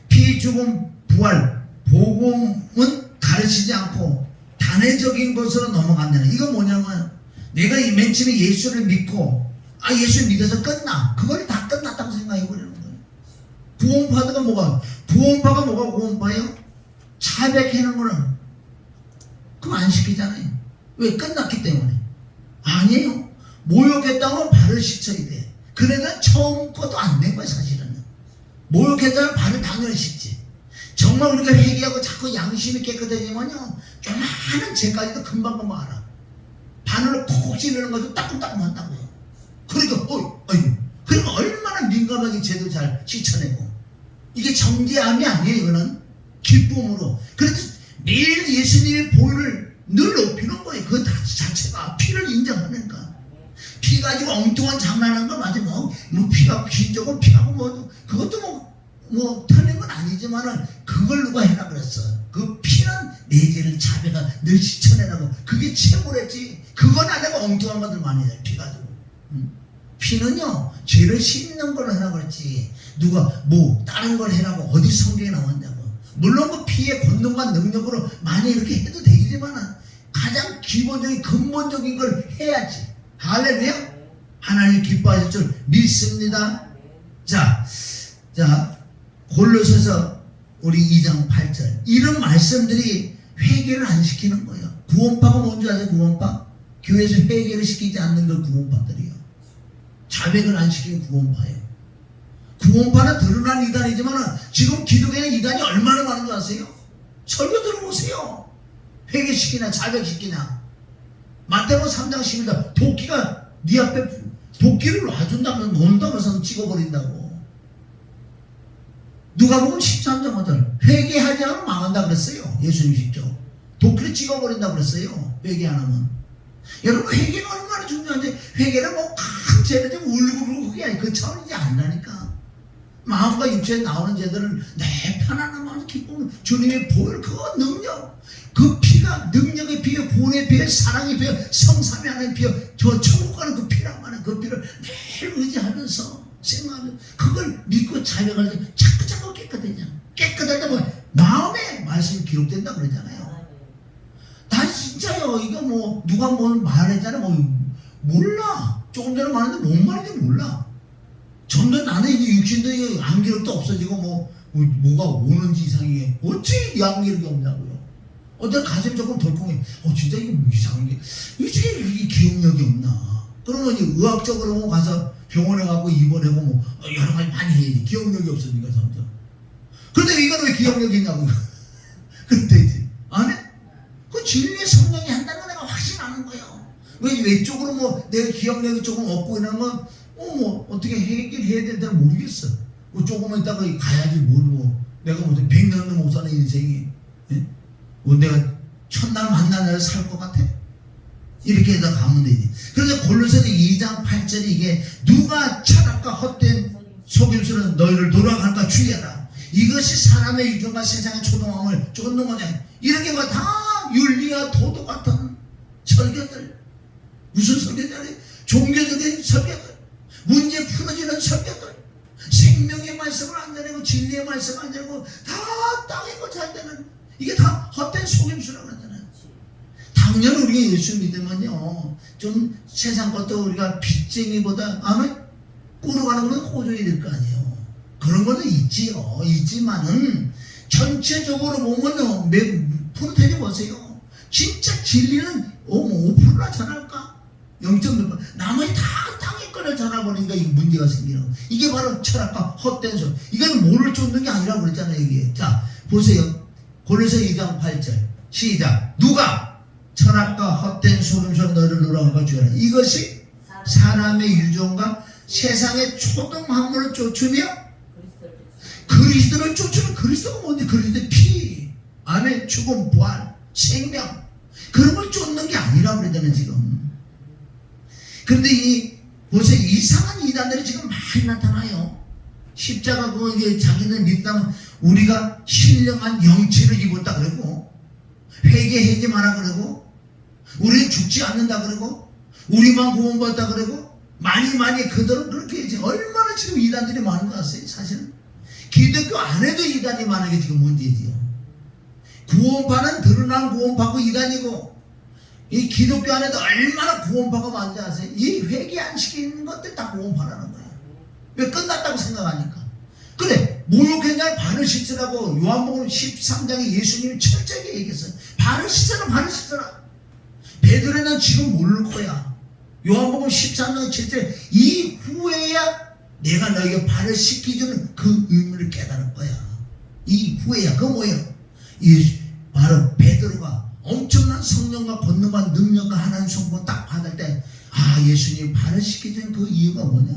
피, 죽음, 부활, 복음은 가르치지 않고 단회적인 것으로 넘어간다는. 이거 뭐냐면 내가 맨 처음에 예수를 믿고 예수 믿어서 끝나. 그걸 다 끝났다고 생각해버리는 거예요. 구원파가 뭐가 구원파예요? 자백하는 거는 그거 안 시키잖아요. 왜? 끝났기 때문에. 아니에요. 모욕했다고 발을 씻어야 돼. 그래도 처음 것도 안 된 거야 사실은. 모욕했다면 발을 당연히 씻지. 정말 우리가 회개하고 자꾸 양심이 깨끗해지면요 좀 많은 죄까지도 금방 알아. 바늘로 콕콕 찌르는 것도 따끔따끔 한다고요. 그러니까 그러니까 얼마나 민감하게 죄도 잘 씻어내고. 이게 정죄함이 아니에요. 이거는 기쁨으로. 그래서 매일 예수님의 보혈을 늘 높이는 거예요. 그 자체가 피를 인정하니까. 피 가지고 엉뚱한 장난하는 거 맞아. 뭐 피가 귀적고 피하고 그것도 틀린 건 아니지만은 그걸 누가 해라 그랬어. 그 피는 내 죄를 자백하 늘 씻어내라고. 그게 최고랬지. 그건 안 하고 엉뚱한 것들 많이 해. 피 가지고. 피는요 죄를 씻는 걸 하라고 그랬지. 누가 다른 걸 해라고 어디 성경에 나왔냐고. 물론 그 피의 권능과 능력으로 많이 이렇게 해도 되지만은 가장 기본적인 근본적인 걸 해야지. 할렐루야. 하나님 기뻐하실 줄 믿습니다. 자 골로새서 우리 2장 8절 이런 말씀들이 회개를 안 시키는 거예요. 구원파가 뭔지 아세요? 구원파? 교회에서 회개를 시키지 않는 걸 구원파들이요. 자백을 안 시키는 구원파예요. 구원파는 드러난 이단이지만 지금 기독교에는 이단이 얼마나 많은 줄 아세요? 설교 들어보세요. 회개시키냐 자백시키냐. 마태복음 3장 10절 도끼가 네 앞에 도끼를 놔준다면 논다면서 찍어버린다고. 누가복음 13장 5절 회개하지 않으면 망한다 그랬어요. 예수님 직접 도끼를 찍어버린다 그랬어요. 회개 안 하면. 여러분 회개가 얼마나 중요한데 회개는 큰 죄를 좀 울고 그게 아니 그 차원이지 아니라니까. 마음과 육체에 나오는 죄들을 내 편안한 마음 기쁨 주님의 보혈 그 능력 그 피가 능력의 피에 구원의 피에 사랑의 피에 성삼위 하나님의 피에 저 천국 가는 그 피란 말이야. 그 피를 매일 의지하면서 생각하면 그걸 믿고 자백할 때 자꾸 깨끗해져. 깨끗할 때 마음에 말씀이 기록된다 그러잖아요. 나 진짜요. 이거 누가 말했잖아요. 몰라. 조금 전에 말했는데 뭔 말인지 몰라. 점점 나는 이제 육신도 안기력도 없어지고 뭐가 오는지 이상해. 어찌 양기력이 없냐고요. 내가 가슴이 조금 덜컹해. 진짜 이게 이상한 게 어떻게 이 기억력이 없나. 그러면 이제 의학적으로 가서 병원에 가고 입원하고 뭐 여러 가지 많이 해야지. 기억력이 없으니까 점점. 그런데 이건 왜 기억력이 있냐고. 그때지. 아멘? 그 진리의 성령이 한다는 거 내가 확신하는 거예요. 왜 외적으로 뭐 내가 기억력이 조금 없고 이런 건 뭐 어떻게 해결해야 될지 모르겠어. 뭐 조금만 있다가 가야지 뭐 내가 무슨 100년도 못 사는 인생이 뭐 내가 첫날 만난 날 살 것 같아? 이렇게 해서 가면 되지. 그래서 골로새서 2장 8절에 이게 누가 철학과 헛된 속임수는 너희를 돌아갈까 주의하라. 이것이 사람의 유전과 세상의 초동함을 쫓는 거냐. 이렇게 다 윤리와 도덕 같은 설교들. 무슨 설교들이? 종교적인 설교들. 문제 풀어지는 설교들. 생명의 말씀을 안 전하고 진리의 말씀을 안 전하고 다 땅이고 잘 되는 이게 다 헛된 속임수라고 하잖아요. 당연히 우리가 예수 믿으면요 좀 세상 것도 우리가 빚쟁이보다 아멘 꾸러가는 건 호줘야 될 거 아니에요. 그런 것도 있지요. 있지만은 전체적으로 보면요 프로테지 보세요. 진짜 진리는 5%나 전할까? 0.몇%. 나머지 다 땅에 거를 전화버리니까 이 문제가 생기는 거예요. 이게 바로 철학과 헛된 소리. 이건 뭐를 쫓는 게 아니라고 그랬잖아요. 이게. 자 보세요. 골로새 2장 8절 시작. 누가 철학과 헛된 속임수로 너를 돌아갈까 주의하라. 이것이 사람의 유전과 세상의 초등학문을 쫓으며 그리스도를 쫓으면 그리스도가 뭔데? 그리스도의 피, 아멘, 죽음, 부활, 생명 그런 걸 쫓는 게 아니라고 그러잖아요 지금. 그런데 보세요. 이상한 이단들이 지금 많이 나타나요. 십자가 그거 이게 자기들 믿다면 우리가 신령한 영체를 입었다 그러고 회개하지 마라 그러고 우리는 죽지 않는다 그러고 우리만 구원받았다 그러고 많이 그들은 그렇게 해야지. 얼마나 지금 이단들이 많은 거 아세요? 사실은 기독교 안에도 이단이 많은 게 지금 문제지요. 구원파는 드러난 구원파고 이단이고 이 기독교 안에도 얼마나 구원파가 많은지 아세요? 이 회개 안 시키는 것들 다 구원파라는 거예요. 왜 끝났다고 생각하니까. 그래 모욕했냐 발을 씻으라고 요한복음 13장에 예수님이 철저하게 얘기했어요. 발을 씻어라. 베드로는 지금 모를 거야. 요한복음 13장 7절 이후에야 내가 너에게 발을 씻기주는 그 의미를 깨달을 거야. 이후에야. 그거 뭐예요? 바로 베드로가 엄청난 성령과 권능과 능력과 하나님 성품 딱 받을 때 예수님 발을 씻기주는 그 이유가 뭐냐.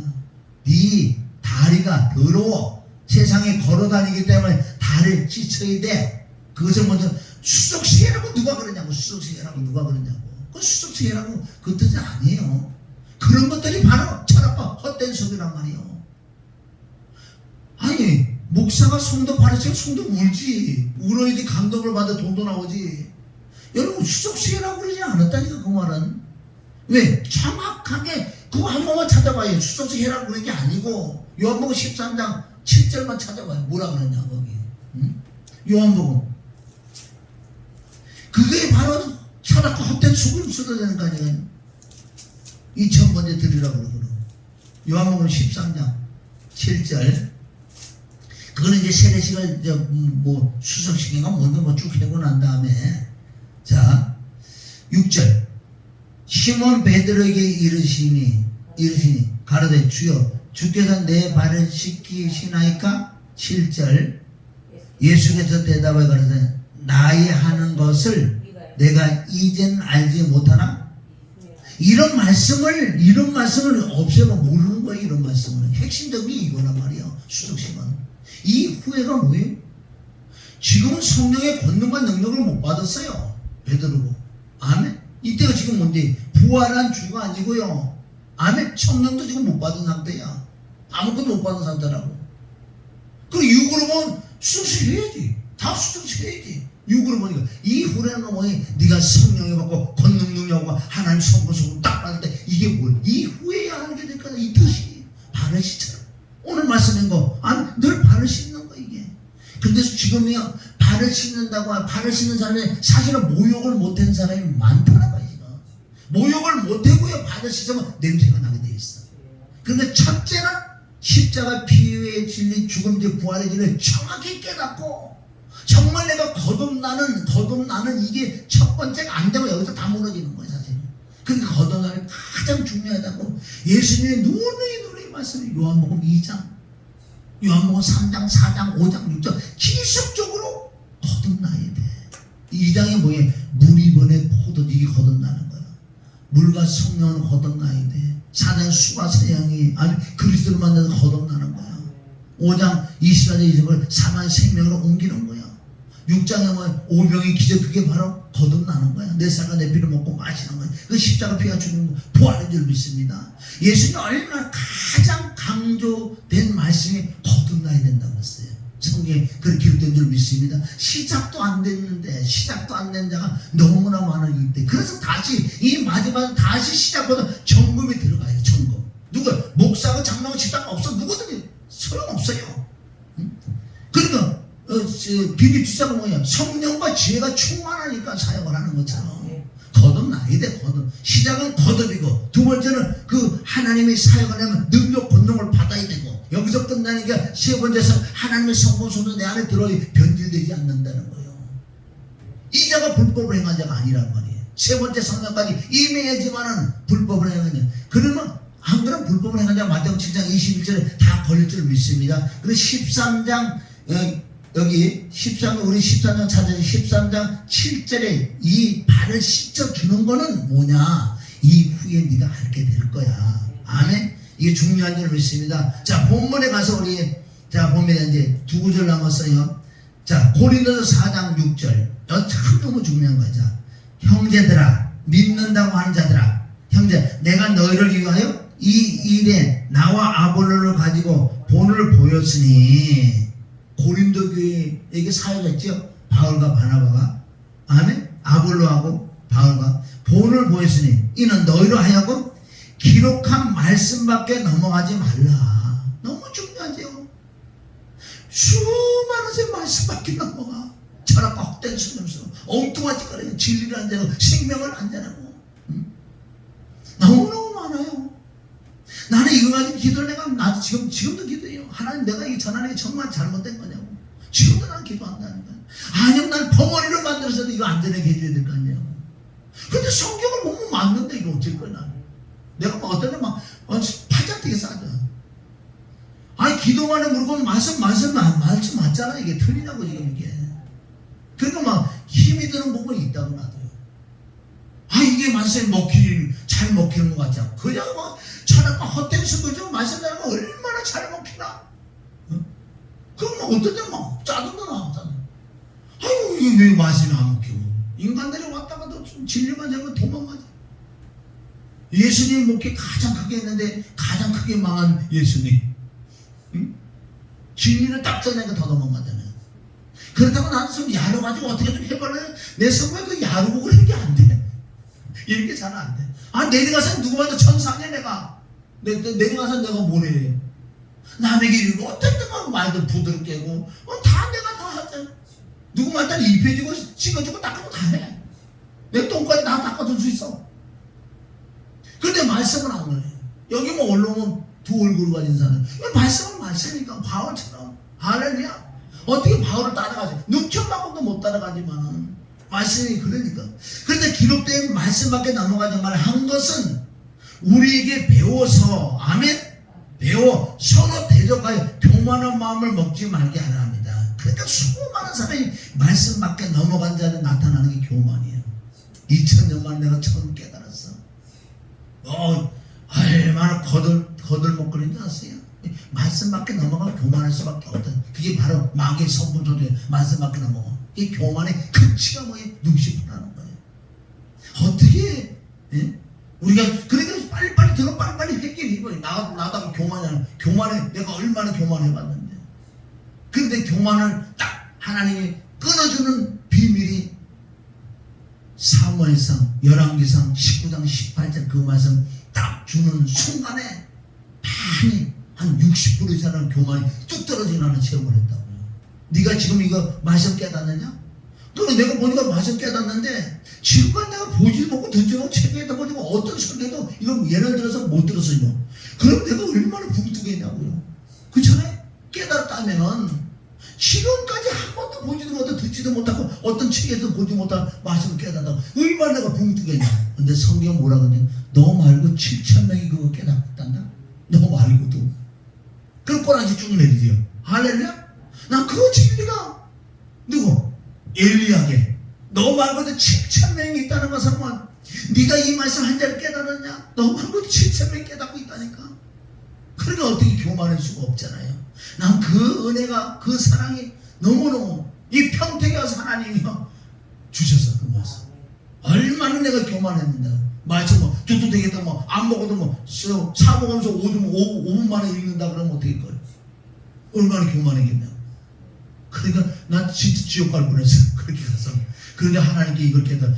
네 다리가 더러워. 세상에 걸어다니기 때문에 다리를 찢어야 돼. 그것을 먼저 수족시계라고 누가 그러냐고. 수족시계라고 누가 그러냐고. 그 수족시계라고 그 뜻이 아니에요. 그런 것들이 바로 철학과 헛된 소리란 말이에요. 아니 목사가 성도 바르치면 성도 울지. 울어야지 감동을 받아 돈도 나오지. 여러분 수족시계라고 그러지 않았다니까 그 말은. 왜? 정확하게 그거 한 번만 찾아봐요. 수족시계라고 그런 게 아니고 요한복음 13장 7절만 찾아봐요. 뭐라 그러냐 거기. 응? 요한복음. 그게 바로 철학과 헛된 속임수가 되는 거 아니에요. 2000번째 드리라고 그러거든. 요한복음 13장 7절. 그거는 이제 세례식을 뭐 수석식인가 뭔가 뭐 쭉 해고 난 다음에 자 6절 시몬 베드로에게 이르시니 가로되 주여 주께서 내 발을 씻기시나이까. 7절 예수께서 대답하여 가로되 나의 하는 것을 내가 이젠 알지 못하나. 이런 말씀을 없애고 모르는 거예요. 이런 말씀은 핵심적인 이거란 말이에요. 수석식은 이 후회가 뭐예요? 지금은 성령의 권능과 능력을 못 받았어요. 베드로고. 아멘. 이때가 지금 뭔데? 부활한 주가 아니고요. 아멘. 성령도 지금 못 받은 상태야. 아무것도 못 받은 상태라고. 그리고 육으로 보면 수석해야지. 다 수석해야지. 육으로 보니까 이 후회는 뭐니? 네가 성령을 받고 권능 능력과 하나님 성품을 딱 받을 때 이게 뭘? 이 후회야 하게 될 거다. 이 뜻이 발을 씻어라. 오늘 말씀인 거, 늘 발을 씻는 거 이게. 근데 지금이요 발을 씻는다고 발을 씻는 사람이 사실은 모욕을 못한 사람이 많다는 거예요. 모욕을 못하고요 발을 씻으면 냄새가 나게 돼 있어. 그런데 첫째는 십자가 피의 진리, 죽음 뒤 부활의 진리를 정확히 깨닫고 정말 내가 거듭나는 이게 첫 번째가 안 되면 여기서 다 무너지는 거예요 사실. 그러니까 거듭남이 가장 중요하다고 예수님이 누누이 말씀이 요한복음 2장, 요한복음 3장, 4장, 5장, 6장 지속적으로 거듭나야 돼. 2장이 뭐예요? 물 이번에 포도주 이게 거듭나는 거야. 물과 성령을 거듭나야 돼. 4장 수가 세양이 아니 그리스도를 만나서 거듭나는 거야. 5장 24절 20절 사망의 생명으로 옮기는 거야. 6장에 뭐 오병이 기적 그게 바로 거듭나는 거야. 내 살과 내 피를 먹고 마시는 거야. 그 십자가 피가 주는 부활인 줄 믿습니다. 예수님이 얼마나 가장 강조된 말씀이 거듭나야 된다고 했어요. 성경에 그렇게 기록된 줄 믿습니다. 시작도 안 됐는데 시작도 안 된 자가 너무나 많은 이때. 그래서 다시 이 마지막에 다시 시작보다 점검이 들어가요. 점검. 누가 목사가 장로가 집사가 없어 누구든지 소용없어요. 그러니까 비밀 주사가 뭐냐? 성령과 지혜가 충만하니까 사역을 하는 것처럼 거듭나야 돼. 거듭. 시작은 거듭이고 두 번째는 그 하나님의 사역을 하면 능력 권능을 받아야 되고 여기서 끝나니까 세 번째서 하나님의 성공 손도 내 안에 들어 변질되지 않는다는 거예요. 이 자가 불법을 행한 자가 아니란 말이에요. 세 번째 성령까지 임해야지만은 불법을 행한 자. 그러면 안 그러면 불법을 행한 자가 마태복음 7장 21절에 다 걸릴 줄 믿습니다. 그리고 13장 여기 13장 우리 13장 찾아서 13장 7절에 이 발을 씻어주는 거는 뭐냐? 이후에 네가 알게 될 거야. 아멘. 이게 중요한 줄 믿습니다. 자, 본문에 가서 우리 자 보면 이제 두 구절 남았어요. 자, 고린도서 4장 6절. 이거 참 너무 중요한 거죠. 형제들아, 믿는다고 하는 자들아, 형제, 내가 너희를 위하여 이 일에 나와 아볼로를 가지고 본을 보였으니. 고린도 교회에게 사역했죠. 바울과 바나바가. 아멘. 아볼로하고 바울과 본을 보였으니 이는 너희로 하여금 기록한 말씀밖에 넘어가지 말라. 너무 중요하죠. 수많은 새 말씀밖에 넘어가. 철학과 헛된 소리면서 엉뚱한 짓거리고 진리를 안 전하고 생명을 안 전하고 너무너무 많아요. 나는 이거 가지고 기도를 내가 나도 지금도 기도해요. 하나님 내가 이 전하는 게 정말 잘못된 거냐고. 지금도 나는 기도한다는 거야. 아니면 난 벙어리를 만들어서도 이거 안전하게 해줘야 될 거 아니에요. 근데 성경을 보면 맞는데 이거 어쩔 거야 나는. 내가 막 어떤 데막 팔짝되게 싸져. 아니 기도만 해 물고 말씀 맞잖아. 이게 틀리냐고 지금 이게. 그러니까 막 힘이 드는 부분이 있다고 나도요. 아 이게 말씀이 잘 먹히는 것 같지 않고 그냥 막 차라리 헛된 소리죠. 말씀 잘하면 얼마나 잘 먹히나. 그럼 막 어떤 데는 막 짜증도 나잖아. 아유 이게 왜 말씀이 안 먹히고. 인간들이 왔다가도 진리만 잡으면 도망가지. 예수님 목회 가장 크게 했는데 가장 크게 망한 예수님. 응? 진리를 딱 전하니까 더 도망가잖아요. 그렇다고 나는 좀 야로가지고 어떻게 좀 해볼래? 내 성부에 그 야로고 그런 게 안 돼. 이렇게 잘 안 돼. 아 내려가서 누구한테 천사냐 내가. 내려가서 내가 뭘 해. 남에게 이러고 어떤 때만 말도 부드럽게 하고 다 내가 다 하잖아. 누구한테 입혀주고 찍어주고 닦아주고 다 해. 내 똥까지 다 닦아줄 수 있어. 그런데 말씀은 안 그래. 여기 뭐 올라오면 두 얼굴을 가진 사람. 말씀은 말씀이니까 바울처럼. 할렐루야. 어떻게 바울을 따라가지? 눈천만큼도 못 따라가지만 말씀이 그러니까. 그런데 기록된 말씀밖에 넘어가지 말 한 것은 우리에게 배워서 아멘. 배워 서로 대적하여 교만한 마음을 먹지 말게 하라 합니다. 그러니까 수많은 사람이 말씀 밖에 넘어간 자는 나타나는 게 교만이에요. 2000년 만에 내가 처음 깨달았어. 얼마나 거들먹거리는 줄 아세요? 말씀 밖에 넘어가면 교만할 수밖에 없다. 그게 바로 마귀의 성품 소리예요. 말씀 밖에 넘어가. 이 교만의 극치가 뭐예요? 60%라는 거예요. 어떻게 우리가 그러니까 빨리빨리 들어 빨리빨리 해결해. 나다가 교만에 내가 얼마나 교만해봤는데. 그런데 교만을 딱 하나님이 끊어주는 비밀이 사무엘상 11기상 19장 18절 그 말씀 딱 주는 순간에 많이 한 60% 이상의 교만이 뚝 떨어지는 체험을 했다고요. 네가 지금 이거 말씀 깨닫느냐? 그럼 내가 보니까 말씀 깨닫는데 지금까지 내가 보지도 못하고 듣지도 못하고 책에다 보지도 어떤 설계도 이건 예를 들어서 못 들었어요. 그럼 내가 얼마나 붕뜨겠냐고요. 그렇잖아요. 깨닫다면 지금까지 한 번도 보지도 못하고 듣지도 못하고 어떤 책에서 보지 못한 말씀을 깨닫다가 얼마나 내가 붕뜨겠냐. 근데 성경 뭐라 그러냐. 너 말고 7,000명이 그거 깨닫단다. 너 말고도. 그럼 꼬라지 쭉 내리지요. 할렐루야. 난 그 진리가 누구? 엘리야게 너 말고도 7,000명이 있다는 것은 뭐 네가 이 말씀 한 자를 깨달았냐? 너 말고도 7,000명이 깨닫고 있다니까. 그러니까 어떻게 교만할 수가 없잖아요. 난 그 은혜가 그 사랑이 너무너무 이 평택에 와서 하나님이 주셔서 그 말씀 얼마나 내가 교만했는데 말씀 뭐 두두 되겠다 뭐 안 먹어도 뭐 사 먹으면서 5분 만에 읽는다 그러면 어떻게 거예요? 얼마나 교만하겠냐. 그러니까 난 진짜 지옥 갈 뻔했어. 그렇게 가서. 그런데 하나님께 이걸 깨달아.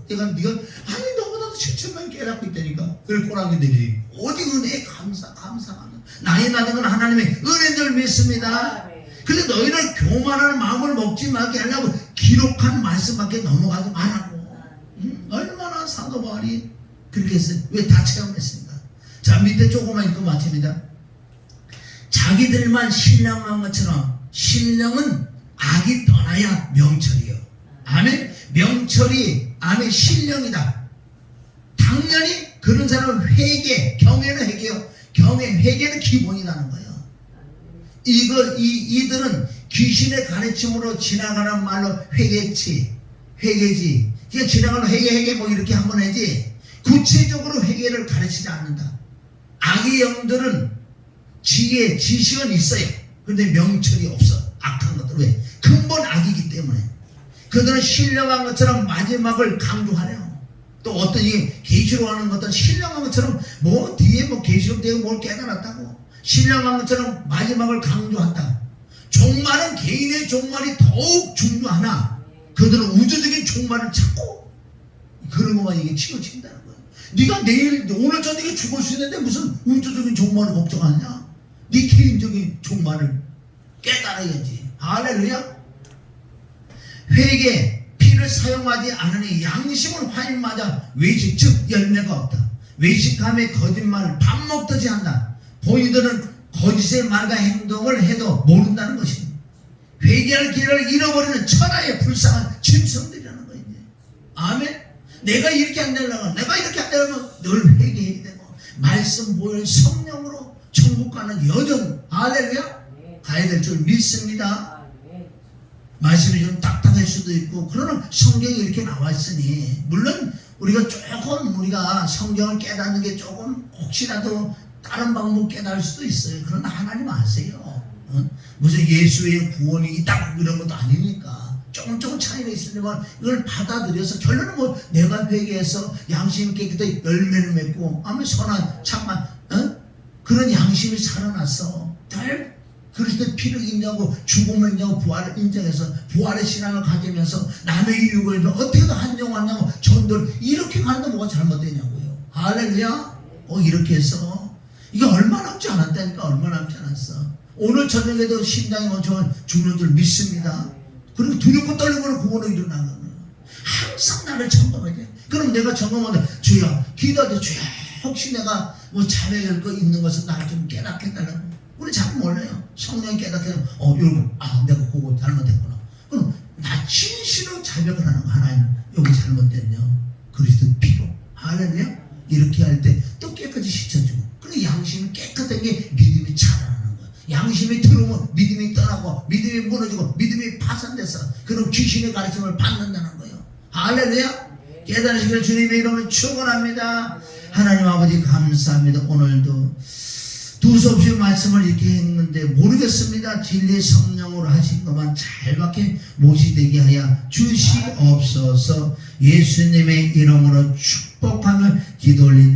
네가 아니 너보다도 7,000명 깨닫고 있다니까. 그걸 꼬라지 내리지. 어디 은혜에 감사하는 나의 나는 건 하나님의 은혜인 줄 믿습니다. 근데 너희를 교만한 마음을 먹지 말게 하려고 기록한 말씀밖에 넘어가지 말라고. 얼마나 사도 바울이 그렇게 했어요. 왜 다 체험했습니다. 자, 밑에 조금만 읽고 마칩니다. 자기들만 신령한 것처럼 신령은 악이 떠나야 명철이요. 아멘. 명철이 아멘 신령이다. 당연히 그런 사람은 회개, 경외는 회개요. 회개는 기본이라는 거예요. 이들은 귀신의 가르침으로 지나가는 말로 회개지. 그냥 지나가는 회개 뭐 이렇게 한번 하지. 구체적으로 회개를 가르치지 않는다. 악의 영들은 지식은 있어요. 그런데 명철이 없어. 악한 것들. 왜? 근본 악이기 때문에. 그들은 신령한 것처럼 마지막을 강조하네요. 또 어떤 계시로 하는 것들은 신령한 것처럼 뭐 뒤에 뭐 계시로 되고 뭘 깨달았다고. 신령한 것처럼 마지막을 강조한다. 종말은 개인의 종말이 더욱 중요하나 그들은 우주적인 종말을 찾고 그런 것만 이게 치우친다는 거예요. 네가 오늘 저녁에 죽을 수 있는데 무슨 우주적인 종말을 걱정하냐? 네 개인적인 종말을 깨달아야지. 할렐루야. 회개, 피를 사용하지 않으니 양심을 화인마다 외식, 즉 열매가 없다. 외식함에 거짓말을 밥 먹듯이 한다. 본인들은 거짓의 말과 행동을 해도 모른다는 것입니다. 회개할 기회를 잃어버리는 천하의 불쌍한 짐승들이라는 거예요. 아멘. 내가 이렇게 안 되려면 늘 회개해야 되고 말씀 보혈 성령으로 천국 가는 여정 할렐루야 가야 될 줄 믿습니다. 말씀이 좀 딱딱할 수도 있고 그러나 성경이 이렇게 나와 있으니 물론 우리가 성경을 깨닫는 게 조금 혹시라도 다른 방법 깨달을 수도 있어요. 그러나 하나님 아세요. 무슨 예수의 구원이 있다고 이런 것도 아니니까 조금 차이가 있으지만 이걸 받아들여서 결론은 뭐 내가 회개해서 양심이 깨끗하게 열매를 맺고 아무 선한 착한 그런 양심이 살아났어. 늘 그리스도의 피를 인정하고 죽음을 인정하고 부활을 인정해서 부활의 신앙을 가지면서 남의 유익을 어떻게든 한정하냐고 전도를 이렇게 가는데 뭐가 잘못되냐고요. 할렐루야. 이렇게 해서 이게 얼마 남지 않았다니까. 얼마 남지 않았어. 오늘 저녁에도 심장이 멈춰 죽는 줄 믿습니다. 그리고 두렵고 떨리고는 구원을 일어나는 거예요. 항상 나를 점검해야 돼. 그럼 내가 점검하되 주여 기도하되 주여 혹시 내가 뭐 자백할 거 있는 것은 나를 좀 깨닫게 해달라고. 우리 자꾸 몰라요. 성령이 깨닫게 하면 여러분 내가 그거 잘못했구나. 그럼 나 진실로 자백을 하는 거. 하나님 여기 잘못됐냐 그리스도 피로 할렐루야. 이렇게 할 때 또 깨끗이 씻어주고 그리고 양심이 깨끗한 게 믿음이 자라나는 거야. 양심이 들어오면 믿음이 떠나고 믿음이 무너지고 믿음이 파산돼서 그럼 귀신의 가르침을 받는다는 거예요. 할렐루야. 깨달으시길 주님의 이름으로 축원합니다. 하나님 아버지 감사합니다. 오늘도 두서없이 말씀을 이렇게 했는데 모르겠습니다. 진리의 성령으로 하신 것만 잘밖에 못이 되게 하여 주시옵소서. 예수님의 이름으로 축복하며 기도 올린다.